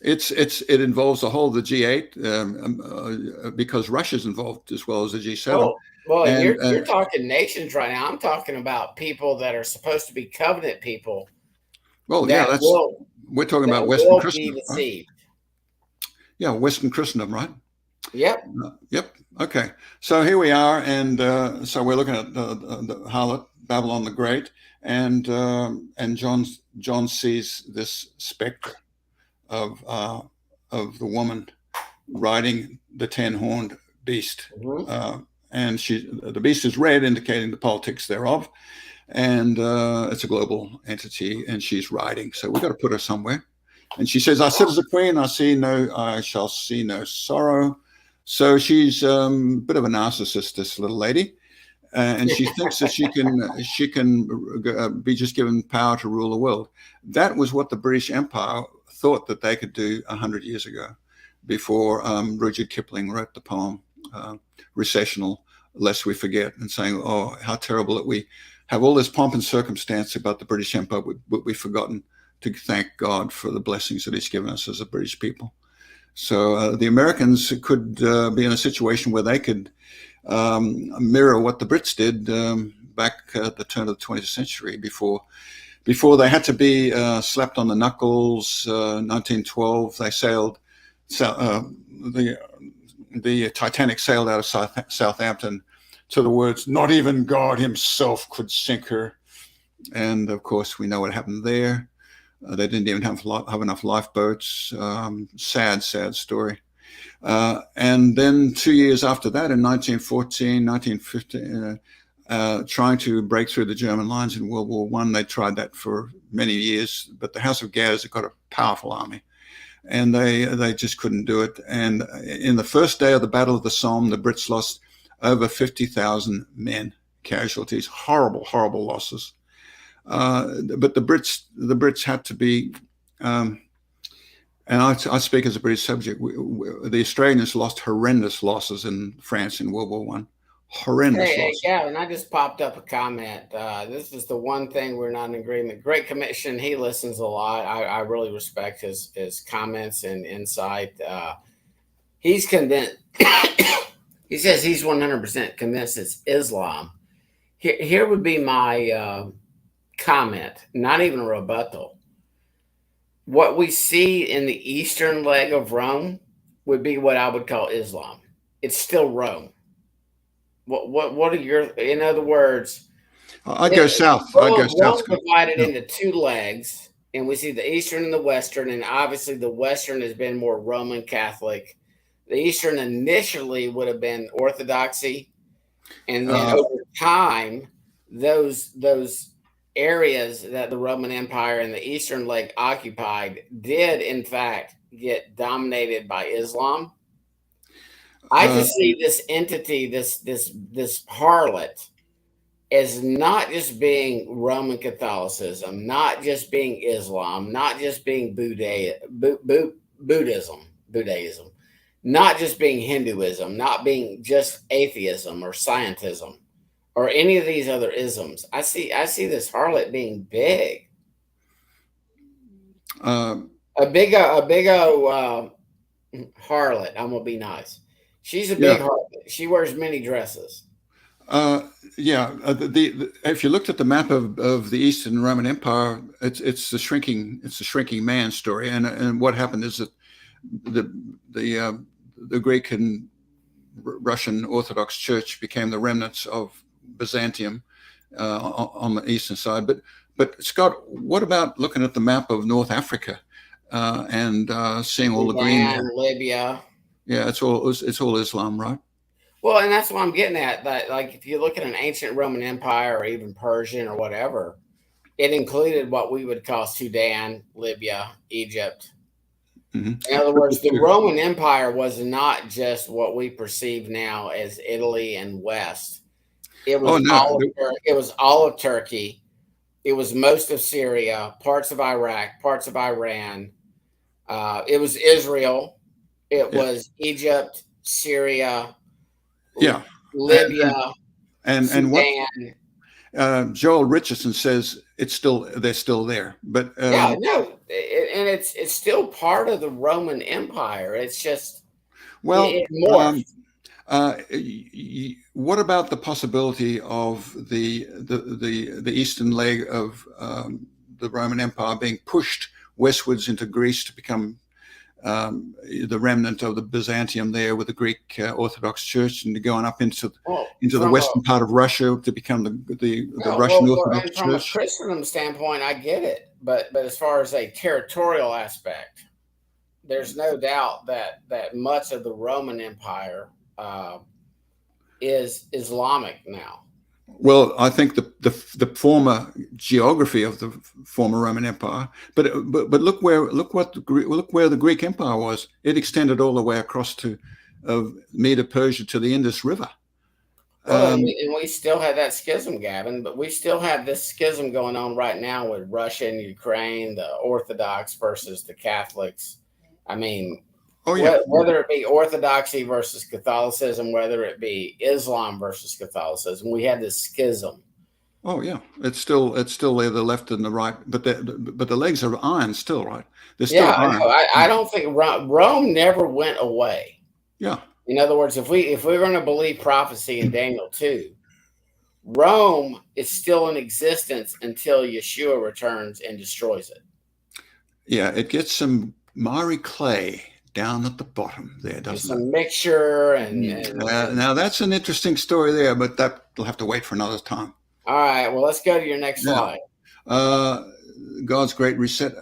It involves the whole of the G8 because Russia's involved as well as the G7. Well, you're talking nations right now. I'm talking about people that are supposed to be covenant people. Well, we're talking about Western Christendom. Right? Yeah, Western Christendom, right? Yep. Yep. Okay. So here we are, and so we're looking at the harlot, Babylon the Great, and John sees this specter of the woman riding the 10-horned beast, and the beast is red, indicating the politics thereof, and it's a global entity, and she's riding. So we've got to put her somewhere. And she says, "I sit as a queen. I shall see no sorrow." So she's a bit of a narcissist, this little lady, and she thinks that she can be just given power to rule the world. That was what the British Empire thought that they could do 100 years ago, before Rudyard Kipling wrote the poem "Recessional," lest we forget, and saying, "Oh, how terrible that we have all this pomp and circumstance about the British Empire, but we've forgotten to thank God for the blessings that he's given us as a British people." So the Americans could be in a situation where they could mirror what the Brits did back at the turn of the 20th century, before they had to be slapped on the knuckles. 1912, they sailed. The Titanic sailed out of Southampton to the words, "Not even God himself could sink her." And of course, we know what happened there. They didn't even have enough lifeboats. Sad story. And then 2 years after that, in 1914, 1915, trying to break through the German lines in World War I, they tried that for many years, but the House of Gaz have got a powerful army, and they just couldn't do it. And in the first day of the Battle of the Somme, the Brits lost over 50,000 men, casualties, horrible losses. But the Brits had to be, and I speak as a British subject. The Australians lost horrendous losses in France in World War I. Horrendous losses. Hey, Gavin, I just popped up a comment. This is the one thing we're not in agreement. Great Commission, he listens a lot. I really respect his comments and insight. He's convinced. He says he's 100% convinced it's Islam. Here would be my comment, not even a rebuttal. What we see in the eastern leg of Rome would be what I would call Islam. It's still Rome. What are your, in other words, I go south. Rome's divided into two legs, and we see the eastern and the western, and obviously the western has been more Roman Catholic. The eastern initially would have been Orthodoxy, and then over time, those areas that the Roman Empire and the eastern leg occupied did in fact get dominated by Islam. I just see this entity, this harlot, as not just being Roman Catholicism, not just being Islam, not just being Buddhism, not just being Hinduism, not being just atheism or scientism or any of these other isms. I see this harlot being big, a big old harlot. I'm gonna be nice. She's a big yeah. harlot. She wears many dresses. If you looked at the map of the Eastern Roman Empire, it's the shrinking man story, and what happened is that the Greek and Russian Orthodox Church became the remnants of Byzantium on the eastern side. But Scott, what about looking at the map of North Africa and seeing all the green there? Libya. Yeah, it's all Islam, right? Well, and that's what I'm getting at. That, like, if you look at an ancient Roman Empire or even Persian or whatever, it included what we would call Sudan, Libya, Egypt. Mm-hmm. In other words, the Roman Empire was not just what we perceive now as Italy and West. It was it was all of Turkey. It was most of Syria, parts of Iraq, parts of Iran. It was Israel. It was Egypt, Syria. Yeah, Libya, and what Joel Richardson says they're still there, but and it's still part of the Roman Empire. It's just it morphed. What about the possibility of the eastern leg of the Roman Empire being pushed westwards into Greece to become the remnant of the Byzantium there with the Greek Orthodox Church, and going up into the western part of Russia to become the Russian Orthodox Church? From a Christendom standpoint, I get it, but as far as a territorial aspect, there's no doubt that much of the Roman Empire is Islamic now. Well, I think the former geography of the former Roman Empire, but look where the Greek Empire was. It extended all the way across to Medo Persia to the Indus River. Well, and we still have that schism, Gavin, but we still have this schism going on right now with Russia and Ukraine, the Orthodox versus the Catholics. I mean, whether it be Orthodoxy versus Catholicism, whether it be Islam versus Catholicism, we have this schism. Oh yeah, it's still there, the left and the right, but the legs are iron still, right? They're still iron. I don't think Rome never went away. Yeah. In other words, if we're going to believe prophecy in Daniel 2, Rome is still in existence until Yeshua returns and destroys it. Yeah, it gets some miry clay down at the bottom there, doesn't it? Some mixture and now that's an interesting story there, but that'll have to wait for another time. All right, well, let's go to your next slide. God's great reset.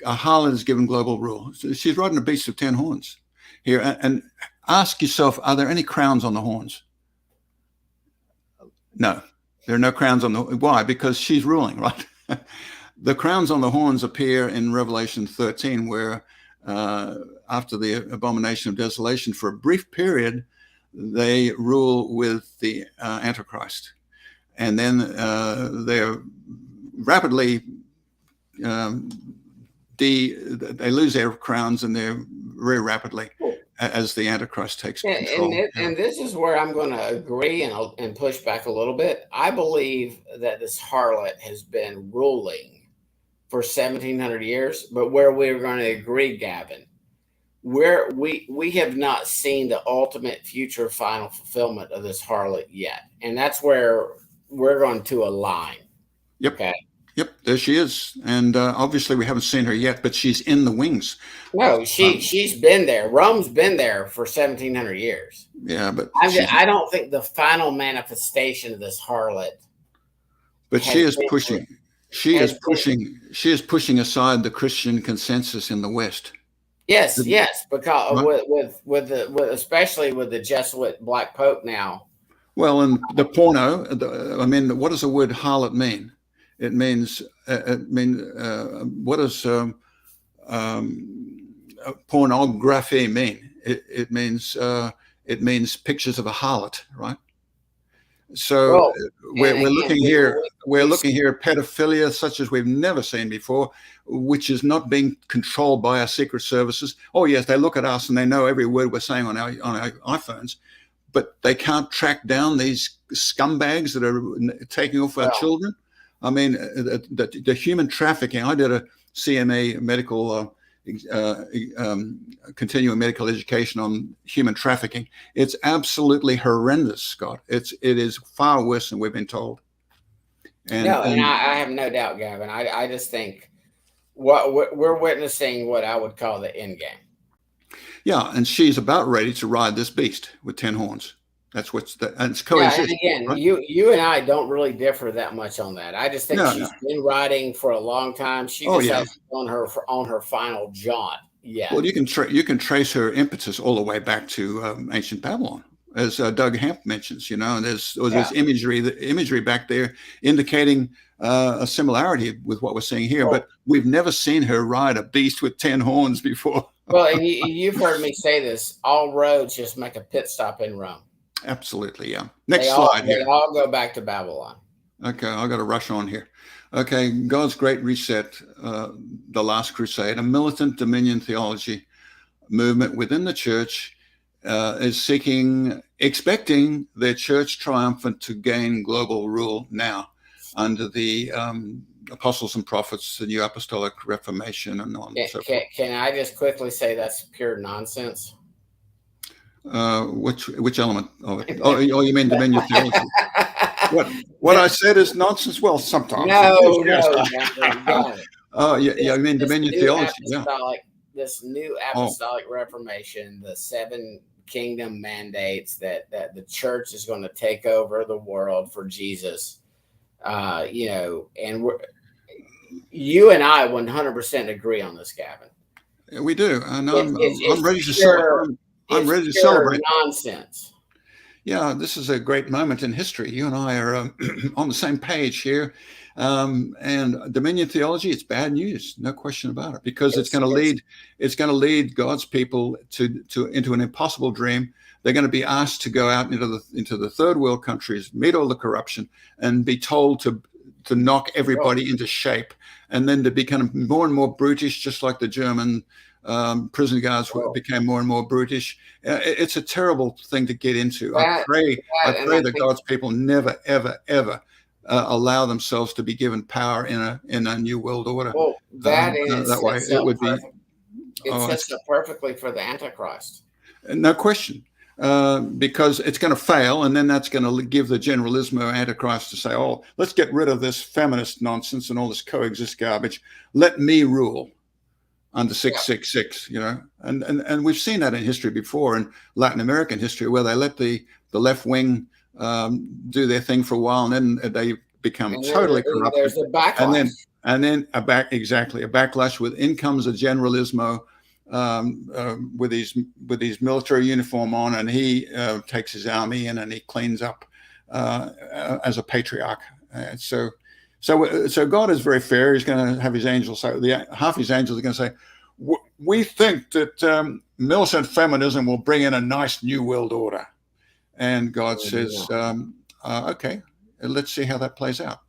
A harlot is given global rule. She's riding a beast of 10 horns here, and ask yourself, are there any crowns on the horns? No, there are no crowns on the. Why? Because she's ruling, right? The crowns on the horns appear in Revelation 13, where after the abomination of desolation, for a brief period, they rule with the Antichrist. And then they're rapidly, they lose their crowns, and they're very rapidly as the Antichrist takes control. And this is where I'm going to agree and push back a little bit. I believe that this harlot has been ruling for 1,700 years, but where we're going to agree, Gavin, where we have not seen the ultimate future final fulfillment of this harlot yet. And that's where we're going to align. Yep. Okay. Yep, there she is. And obviously we haven't seen her yet, but she's in the wings. No, she's been there. Rome's been there for 1,700 years. Yeah, but I don't think the final manifestation of this harlot. But she is pushing. She is pushing aside the Christian consensus in the West. Yes, because especially with the Jesuit Black Pope now. Well, and the porno. What does the word harlot mean? It means. What does pornography mean? It means pictures of a harlot, right? So Well, we're and looking again, here. We're we looking here at pedophilia such as we've never seen before, which is not being controlled by our secret services. Oh yes, they look at us and they know every word we're saying on our iPhones, but they can't track down these scumbags that are taking off our well, children. I mean, the human trafficking. I did a CMA medical. Uh, continuing medical education on human trafficking. It's absolutely horrendous, Scott. It is far worse than we've been told. no, and And I have no doubt, Gavin. I just think what we're witnessing what I would call the end game. yeah, and she's about ready to ride this beast with 10 horns. That's and it's Yeah, and coexist, again, right? you and I don't really differ that much on that. I just think No, no. she's been riding for a long time. She Oh just yeah. has on her final jaunt Well, yet. you can trace her impetus all the way back to ancient Babylon, as Doug Hamp mentions. You know, and there's Yeah. imagery back there indicating a similarity with what we're seeing here. Well, But we've never seen her ride a beast with 10 horns before. well, and you've heard me say this. All roads just make a pit stop in Rome. Absolutely, yeah. Next slide They here. all go back to Babylon. Okay, I got to rush on here. Okay, God's Great Reset, the Last Crusade, a militant dominion theology movement within the church is expecting their church triumphant to gain global rule now under the apostles and prophets, the New Apostolic Reformation, and on and so forth. Can I just quickly say that's pure nonsense? Which element of it? Oh, you mean dominion theology? What I said is nonsense. Well, sometimes. No, Yes. no. Oh, yeah. I mean dominion theology. Yeah. This new apostolic reformation, the 7 kingdom mandates that the church is going to take over the world for Jesus. And you and I 100% agree on this, Gavin. We do, and I'm ready to celebrate. I'm ready to celebrate. Nonsense. Yeah, this is a great moment in history. You and I are on the same page here. And dominion theology, it's bad news, no question about it, because it's going to lead God's people into an impossible dream. They're going to be asked to go out into the third world countries, meet all the corruption, and be told to knock everybody into shape, and then to become more and more brutish, just like the German prison guards became more and more brutish. It's a terrible thing to get into. I pray that God's people never, ever, ever allow themselves to be given power in a new world order. Well, that way it would be. It sets up perfectly for the Antichrist. No question. Because it's going to fail, and then that's going to give the generalismo Antichrist to say, "Oh, let's get rid of this feminist nonsense and all this coexist garbage. Let me rule under 666." You know, and we've seen that in history before, in Latin American history, where they let the left wing do their thing for a while, and then they become totally corrupt. There's a backlash, and then a backlash. With in comes a generalismo. With his military uniform on, and he takes his army in and he cleans up as a patriarch. So God is very fair. He's going to have his angels say, half his angels are going to say, we think that militant feminism will bring in a nice new world order. And God says, okay, let's see how that plays out.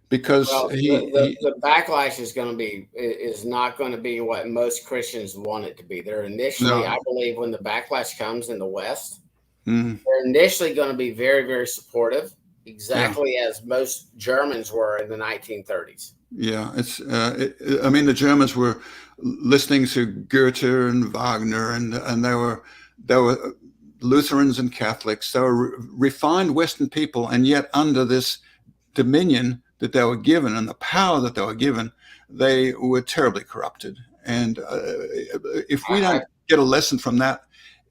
Because the backlash is not going to be what most Christians want it to be. They're initially, I believe, when the backlash comes in the West, they're initially going to be very, very supportive, exactly as most Germans were in the 1930s. Yeah, I mean, the Germans were listening to Goethe and Wagner, and they were Lutherans and Catholics. They were refined Western people, and yet under this dominion that they were given and the power that they were given, they were terribly corrupted. And if we don't get a lesson from that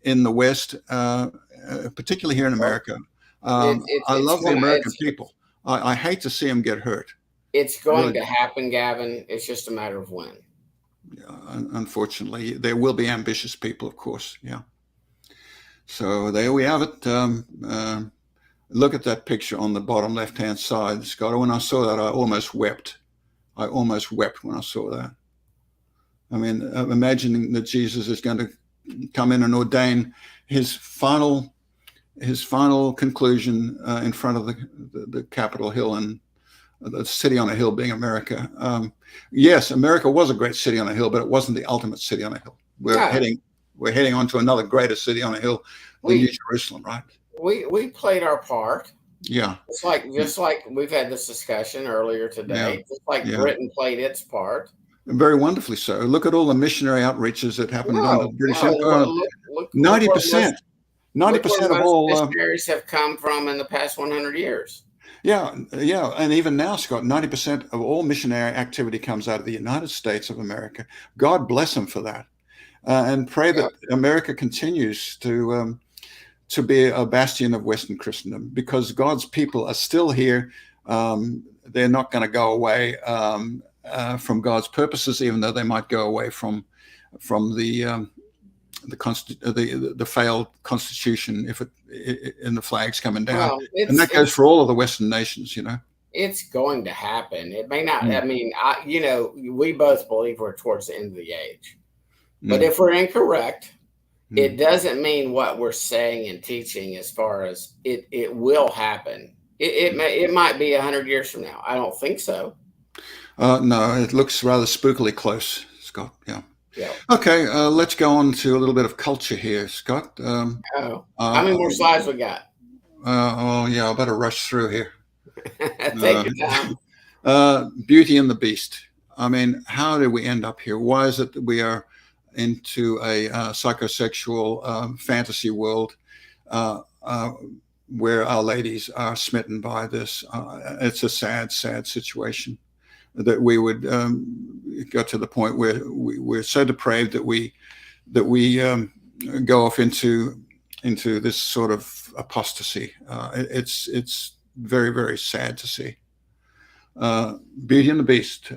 in the West, particularly here in America, I love the American people. I hate to see them get hurt. It's going to happen, Gavin. It's just a matter of when. Unfortunately, there will be ambitious people, of course. Yeah. So there we have it. Look at that picture on the bottom left-hand side, Scott. When I saw that, I almost wept. I almost wept when I saw that. I mean, imagining that Jesus is going to come in and ordain his final conclusion in front of the Capitol Hill and the city on a hill being America. Yes, America was a great city on a hill, but it wasn't the ultimate city on a hill. We're heading on to another greater city on a hill, the New Jerusalem, right? We played our part. Yeah. Just like we've had this discussion earlier today, just like Britain played its part. Very wonderfully so. Look at all the missionary outreaches that happened under the British Empire. 90%. 90% of all missionaries have come from in the past 100 years. Yeah. And even now, Scott, 90% of all missionary activity comes out of the United States of America. God bless them for that. And pray that America continues to be a bastion of Western Christendom, because God's people are still here. They're not going to go away from God's purposes, even though they might go away from the failed Constitution and the flags coming down. And that goes for all of the Western nations, It's going to happen. It may not. I mean, we both believe we're towards the end of the age. But if we're incorrect, it doesn't mean what we're saying and teaching as far as it will happen. It might be 100 years from now. I don't think so. No, it looks rather spookily close, Scott. Yeah. Okay, let's go on to a little bit of culture here, Scott. How many more slides we got? I better rush through here. Take your time. Beauty and the Beast. I mean, how did we end up here? Why is it that we are into a psychosexual fantasy world where our ladies are smitten by this? It's a sad, sad situation that we would go to the point where we're so depraved that we go off into this sort of apostasy. It's very, very sad to see. Beauty and the Beast.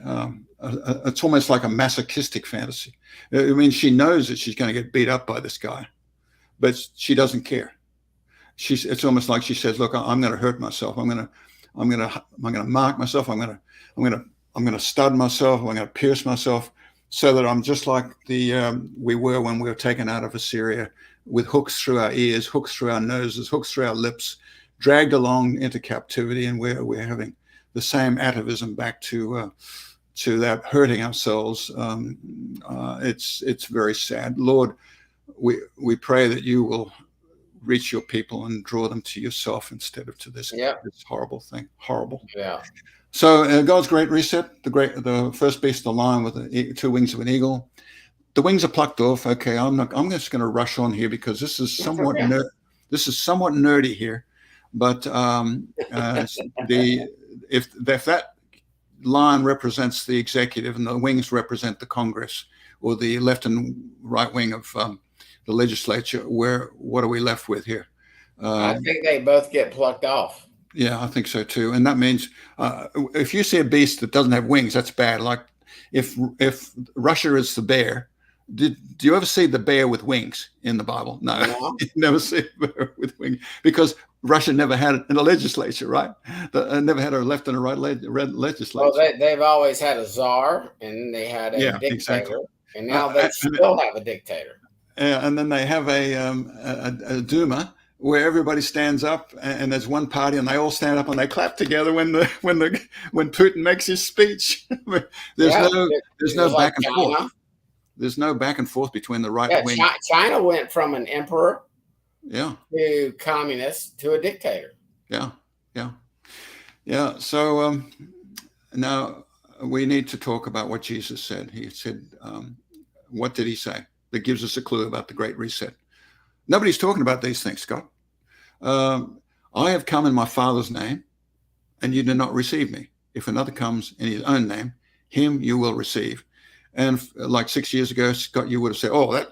It's almost like a masochistic fantasy. I mean, she knows that she's going to get beat up by this guy, but she doesn't care. It's almost like she says, "Look, I'm going to hurt myself. I'm going to mark myself. I'm going to stud myself. I'm going to pierce myself, so that I'm just like we were when we were taken out of Assyria, with hooks through our ears, hooks through our noses, hooks through our lips, dragged along into captivity, and we're having the same atavism back to that, hurting ourselves. It's very sad. Lord, we pray that you will reach your people and draw them to yourself instead of to this horrible thing. Horrible. Yeah. So God's great reset, the first beast, the lion with the 2 wings of an eagle. The wings are plucked off. Okay, I'm just going to rush on here because this is somewhat nerdy here. But if that lion represents the executive and the wings represent the Congress, or the left and right wing of the legislature, what are we left with here? I think they both get plucked off. Yeah, I think so too. And that means if you see a beast that doesn't have wings, that's bad. Like if Russia is the bear, do you ever see the bear with wings in the Bible? No. You never see a bear with wings, because Russia never had it in a legislature, right? Never had a left and a right legislature. Well, they've always had a czar, and they had a dictator, exactly. And now they still have a dictator. And then they have a Duma, where everybody stands up, and there's one party, and they all stand up and they clap together when Putin makes his speech. There's no back and forth. There's no back and forth between the right wing. China went from an emperor to communist to a dictator. Yeah. So now we need to talk about what Jesus said. He said, what did he say? That gives us a clue about the Great Reset. Nobody's talking about these things, Scott. I have come in my Father's name, and you did not receive me. If another comes in his own name, him you will receive. And like 6 years ago, Scott, you would have said, "Oh,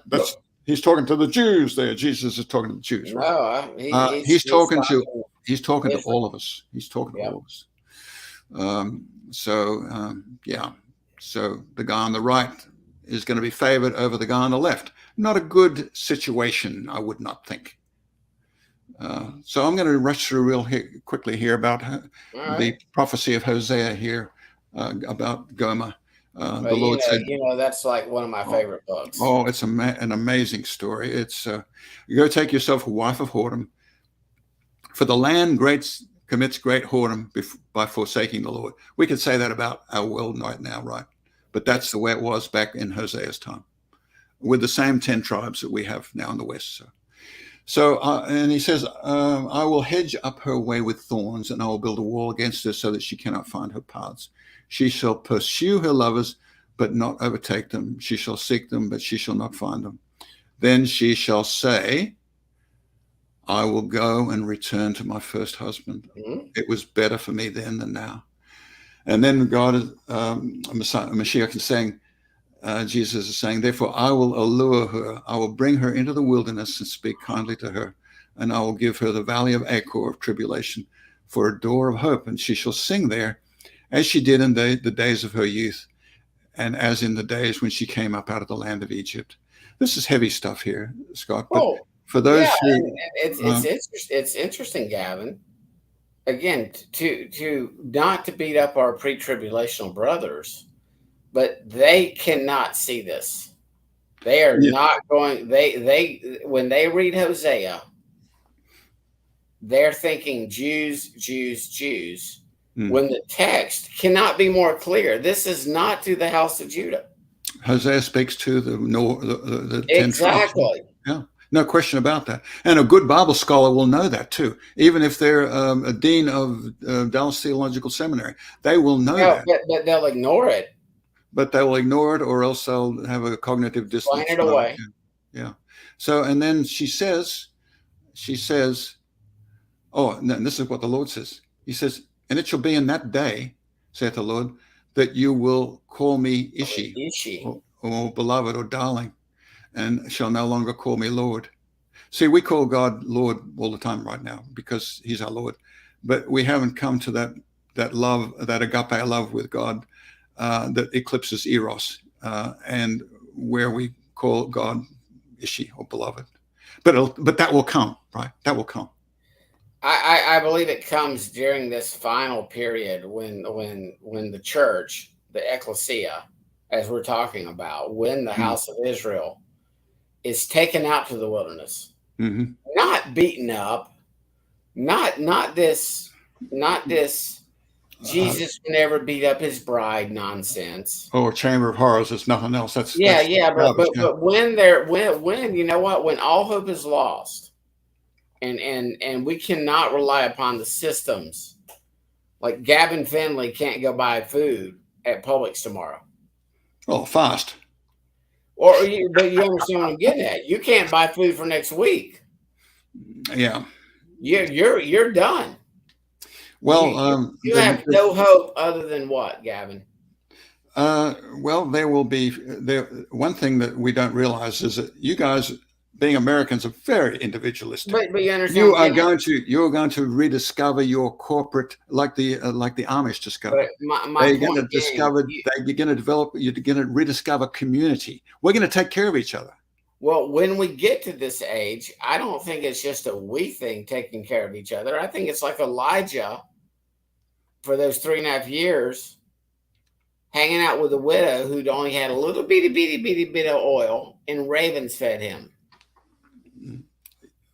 he's talking to the Jews there. Jesus is talking to the Jews." Right? No, he's talking to all of us. He's talking to all of us. So the guy on the right is going to be favored over the guy on the left. Not a good situation, I would not think. So I'm going to rush through quickly here about the prophecy of Hosea here about Gomer. The Lord said, that's like one of my oh, favorite books. oh, it's an amazing story. It's you go take yourself a wife of whoredom. For the land commits great whoredom by forsaking the Lord. We could say that about our world right now, right? But that's the way it was back in Hosea's time, with the same 10 tribes that we have now in the West. And he says, I will hedge up her way with thorns, and I will build a wall against her so that she cannot find her paths. She shall pursue her lovers, but not overtake them. She shall seek them, but she shall not find them. Then she shall say, I will go and return to my first husband. Mm-hmm. It was better for me then than now. And then God, Mashiach is saying, Jesus is saying, therefore I will allure her. I will bring her into the wilderness and speak kindly to her. And I will give her the valley of Achor of tribulation for a door of hope. And she shall sing there as she did in the days of her youth, and as in the days when she came up out of the land of Egypt. This is heavy stuff here, Scott. But for those who, it's interesting, Gavin. Again, to not to beat up our pre-tribulational brothers, but they cannot see this. They are not going. They when they read Hosea, they're thinking Jews, Jews, Jews. When the text cannot be more clear. This is not to the house of Judah. Hosea speaks to the 10 exactly. Tribes. Yeah, no question about that. And a good Bible scholar will know that too. Even if they're a dean of Dallas Theological Seminary, they will know that. But they'll ignore it. But they will ignore it, or else they'll have a cognitive dissonance. Explain it away. Yeah. So, and then she says, oh, and this is what the Lord says. He says, and it shall be in that day, saith the Lord, that you will call me Ishi. Or beloved, or darling, and shall no longer call me Lord. See, we call God Lord all the time right now because he's our Lord, but we haven't come to that love, that agape love with God that eclipses eros, and where we call God Ishi or beloved. But that will come, right? That will come. I believe it comes during this final period when the church, the ecclesia, as we're talking about, when the house of Israel is taken out to the wilderness, not beaten up, not this Jesus never beat up his bride nonsense. Oh, chamber of horrors. It's nothing else. But when you know what, when all hope is lost. And we cannot rely upon the systems. Like Gavin Finley can't go buy food at Publix tomorrow. Oh, fast. But you understand what I'm getting at. You can't buy food for next week. Yeah. You're done. Well, you have no hope other than what, Gavin? Well, there will be one thing that we don't realize is that you guys, being Americans, are very individualistic. But you understand, you're going to rediscover your corporate, like the Amish discovered. You're going to rediscover community. We're going to take care of each other. Well, when we get to this age, I don't think it's just a we thing, taking care of each other. I think it's like Elijah for those 3.5 years, hanging out with a widow who'd only had a little bitty bit of oil, and ravens fed him.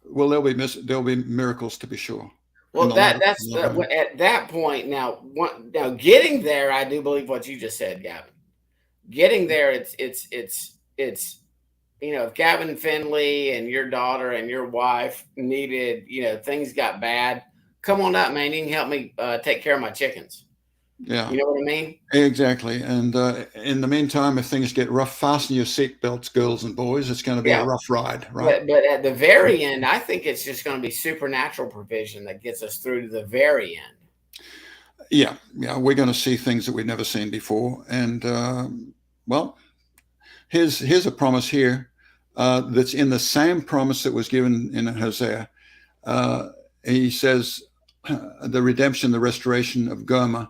Well, there'll be miracles, to be sure. Well, at that point now. Now, getting there, I do believe what you just said, Gavin. Getting there, it's if Gavin Finley and your daughter and your wife needed, things got bad, come on up, man. You can help me take care of my chickens. Yeah. You know what I mean? Exactly. And in the meantime, if things get rough, fasten your seatbelts, girls and boys. It's going to be a rough ride, right? But at the very end, I think it's just going to be supernatural provision that gets us through to the very end. Yeah. We're going to see things that we've never seen before. And, here's a promise here that's in the same promise that was given in Hosea. He says the redemption, the restoration of Gomer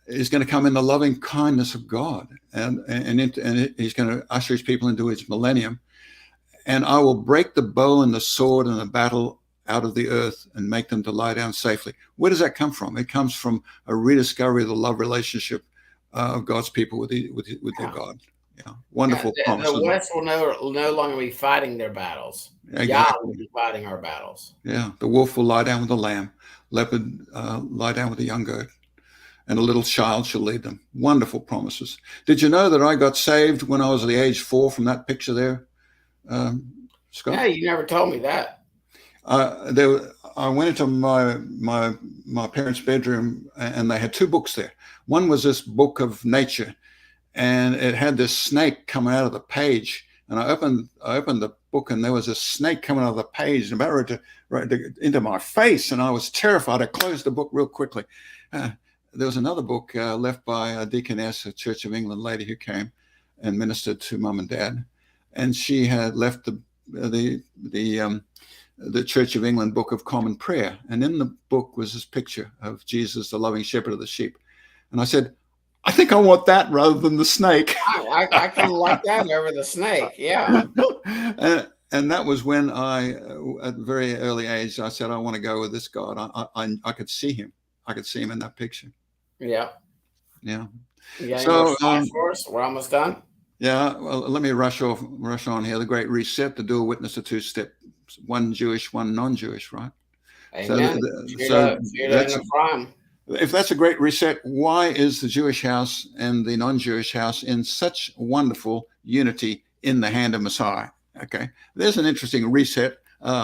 is going to come in the loving kindness of God, and he's going to usher his people into his millennium. And I will break the bow and the sword and the battle out of the earth and make them to lie down safely. Where does that come from? It comes from a rediscovery of the love relationship of God's people with their Yeah. God. Yeah, Yeah, wonderful the promises. West will no longer be fighting their battles. Yah will Exactly. be fighting our battles. Yeah, the wolf will lie down with the lamb, leopard lie down with the young goat, and a little child shall lead them. Wonderful promises. Did you know that I got saved when I was at the age 4 from that picture there, Scott? Yeah, you never told me that. I went into my parents' bedroom, and they had 2 books there. One was this book of nature, and it had this snake coming out of the page. And I opened the book, and there was a snake coming out of the page and about into my face, and I was terrified. I closed the book real quickly. There was another book left by a deaconess, a Church of England lady who came and ministered to Mum and Dad, and she had left the Church of England Book of Common Prayer, and in the book was this picture of Jesus, the loving shepherd of the sheep. And I said, I think I want that rather than the snake. I kind of like that over the snake. Yeah. And that was when at a very early age, I said, I want to go with this God. I could see him. I could see him in that picture. Yeah. Yeah. You got any So, more slides for us? We're almost done. Yeah. Well, let me rush on here. The Great Reset, the dual witness, the 2-step, one Jewish, one non-Jewish, right? Amen. So that's if that's a great reset, why is the Jewish house and the non-Jewish house in such wonderful unity in the hand of Messiah? Okay, there's an interesting reset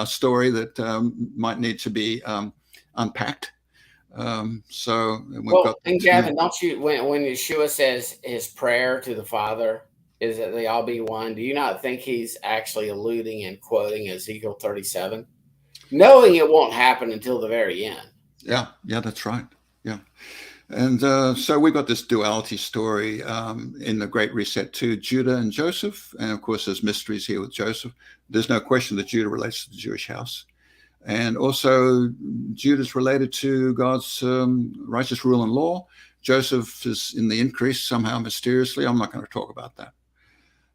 story that might need to be unpacked. And Gavin, don't you when Yeshua says his prayer to the Father is that they all be one? Do you not think he's actually alluding and quoting Ezekiel 37, knowing it won't happen until the very end? Yeah, that's right. Yeah. And so we've got this duality story in the Great Reset too, Judah and Joseph. And of course, there's mysteries here with Joseph. There's no question that Judah relates to the Jewish house. And also Judah's related to God's righteous rule and law. Joseph is in the increase somehow mysteriously. I'm not going to talk about that.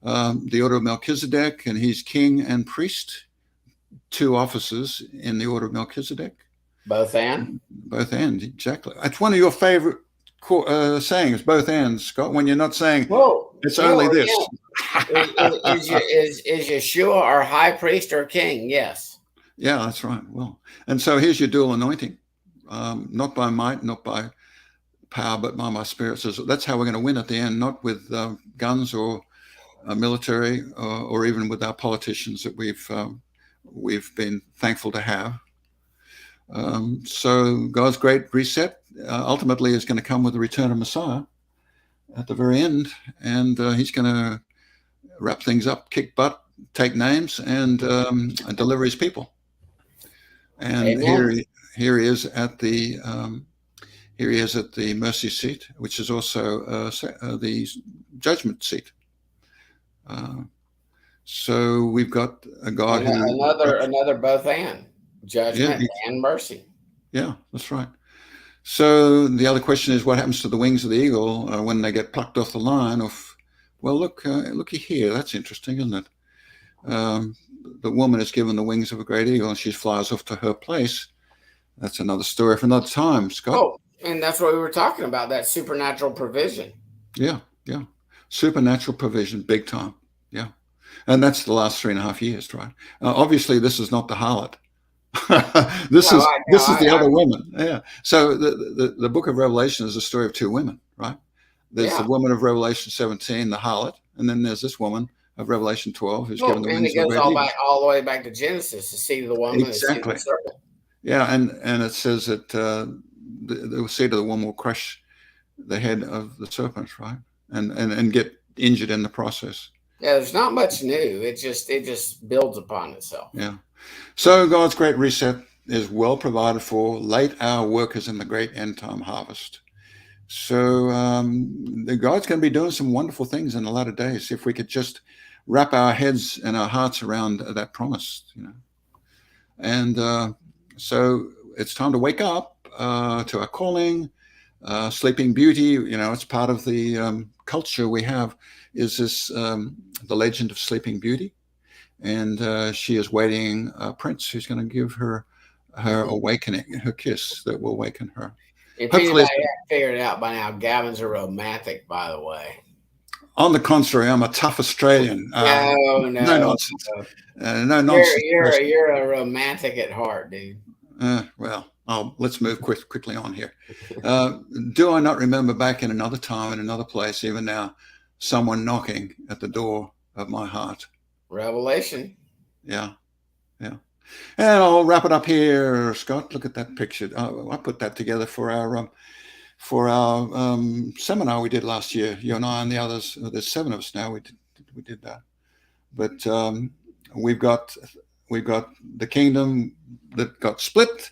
The order of Melchizedek, and he's king and priest, 2 offices in the order of Melchizedek. Both and, exactly. It's one of your favorite sayings, both and, Scott, when you're not saying, it's only this. Is Yeshua our high priest or king? Yes. Yeah, that's right. Well, and so here's your dual anointing, not by might, not by power, but by my spirit. So that's how we're going to win at the end, not with guns or military or even with our politicians that we've been thankful to have. So God's great reset ultimately is going to come with the return of Messiah at the very end, and he's going to wrap things up, kick butt, take names, and deliver his people. And here he is at the mercy seat, which is also the judgment seat. So we've got a God another both and. Judgment and mercy. Yeah, that's right. So the other question is, what happens to the wings of the eagle when they get plucked off the line? Well, looky here. That's interesting, isn't it? The woman is given the wings of a great eagle, and she flies off to her place. That's another story for another time, Scott. Oh, and that's what we were talking about, that supernatural provision. Yeah. Supernatural provision, big time. Yeah. And that's the last 3.5 years, right? Obviously, this is not the harlot. This is the other woman. Yeah. So the book of Revelation is a story of 2 women, right? There's the woman of Revelation 17, the harlot, and then there's this woman of Revelation 12 who's given the wings of the great eagle. all the way back to Genesis, the seed of the woman, exactly. The seed of the serpent. Yeah, and it says that the seed of the woman will crush the head of the serpent, right? And get injured in the process. Yeah, there's not much new. It just builds upon itself. Yeah. So God's great reset is well provided for, late hour workers in the great end time harvest. So God's going to be doing some wonderful things in the latter days if we could just wrap our heads and our hearts around that promise, And so it's time to wake up to our calling. Sleeping Beauty, it's part of the culture we have, is this the legend of Sleeping Beauty. And she is waiting a prince who's going to give her awakening, her kiss that will awaken her. If Hopefully, anybody hasn't figured it out by now, Gavin's a romantic, by the way. on the contrary, I'm a tough Australian. No, No no, nonsense. no. No You're nonsense you're person. you're a romantic at heart, dude. Well, let's move quickly on here. Do I not remember back in another time, in another place, even now, someone knocking at the door of my heart? Revelation. Yeah, yeah. And I'll wrap it up here, Scott. Look at that picture. I put that together for our seminar we did last year. You and I and the others. There's 7 of us now. We did that. But we've got the kingdom that got split,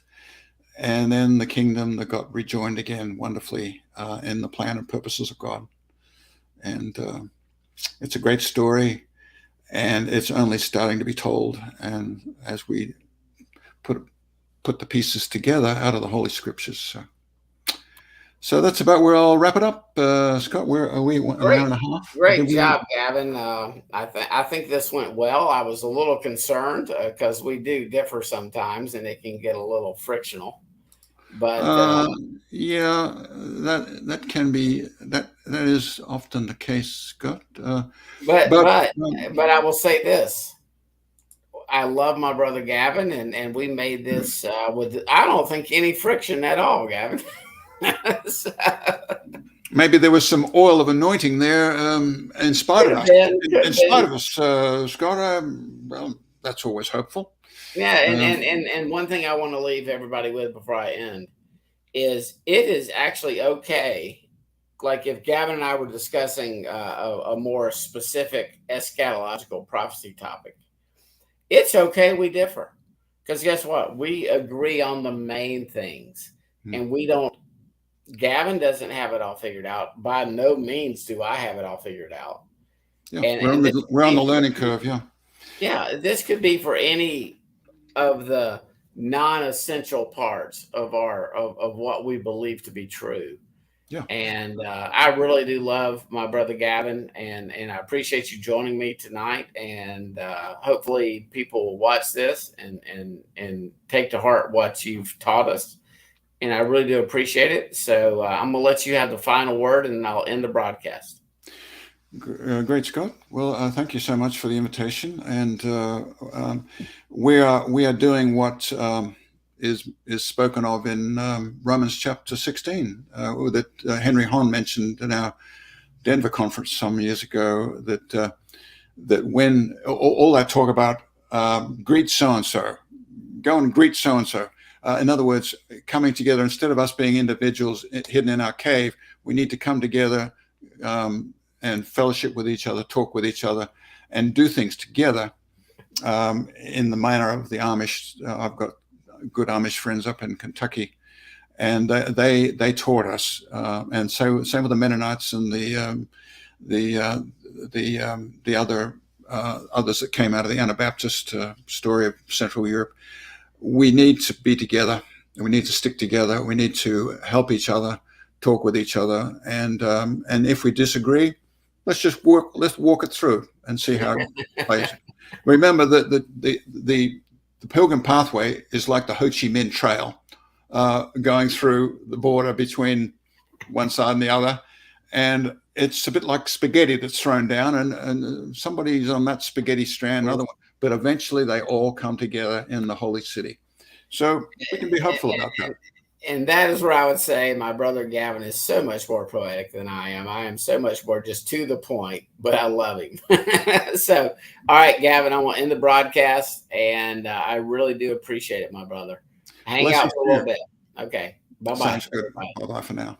and then the kingdom that got rejoined again wonderfully in the plan and purposes of God. And it's a great story, and it's only starting to be told. And as we put the pieces together out of the Holy Scriptures. So that's about where I'll wrap it up. Scott, where are we? An hour and a half? Great job, Gavin. I think this went well. I was a little concerned because we do differ sometimes, and it can get a little frictional. But yeah, that can be that is often the case, Scott. but I will say this. I love my brother Gavin, and we made this with I don't think any friction at all, Gavin. So, maybe there was some oil of anointing there, in spite of us. In spite of us, Scott. Well, that's always hopeful. Yeah, and one thing I want to leave everybody with before I end is it is actually okay. Like if Gavin and I were discussing a more specific eschatological prophecy topic, it's okay we differ. Because guess what? We agree on the main things. And we don't, Gavin doesn't have it all figured out. By no means do I have it all figured out. Yeah, we're on the learning curve, yeah. Yeah, this could be for any of the non-essential parts of what we believe to be true. Yeah. And I really do love my brother Gavin, and I appreciate you joining me tonight. And hopefully people will watch this and take to heart what you've taught us. And I really do appreciate it. So I'm going to let you have the final word, and I'll end the broadcast. Great, Scott. Well, thank you so much for the invitation. And we are doing what is spoken of in Romans chapter 16 that Henry Hahn mentioned in our Denver conference some years ago. That when all that talk about greet so and so, go and greet so and so. In other words, coming together, instead of us being individuals hidden in our cave, we need to come together and fellowship with each other, talk with each other, and do things together in the manner of the Amish. I've got good Amish friends up in Kentucky, and they taught us. And so same with the Mennonites and the others that came out of the Anabaptist story of Central Europe. We need to be together. We need to stick together. We need to help each other, talk with each other, and if we disagree, let's walk it through and see how it plays. Remember that the Pilgrim Pathway is like the Ho Chi Minh Trail, going through the border between one side and the other, and it's a bit like spaghetti that's thrown down, and somebody's on that spaghetti strand, another one, but eventually they all come together in the holy city. So we can be hopeful about that. And that is where I would say my brother Gavin is so much more poetic than I am. I am so much more just to the point, but I love him. So, all right, Gavin, I want to end the broadcast, and I really do appreciate it, my brother. Hang out for a little bit. Okay. Bye-bye. Sounds good. Bye-bye for now.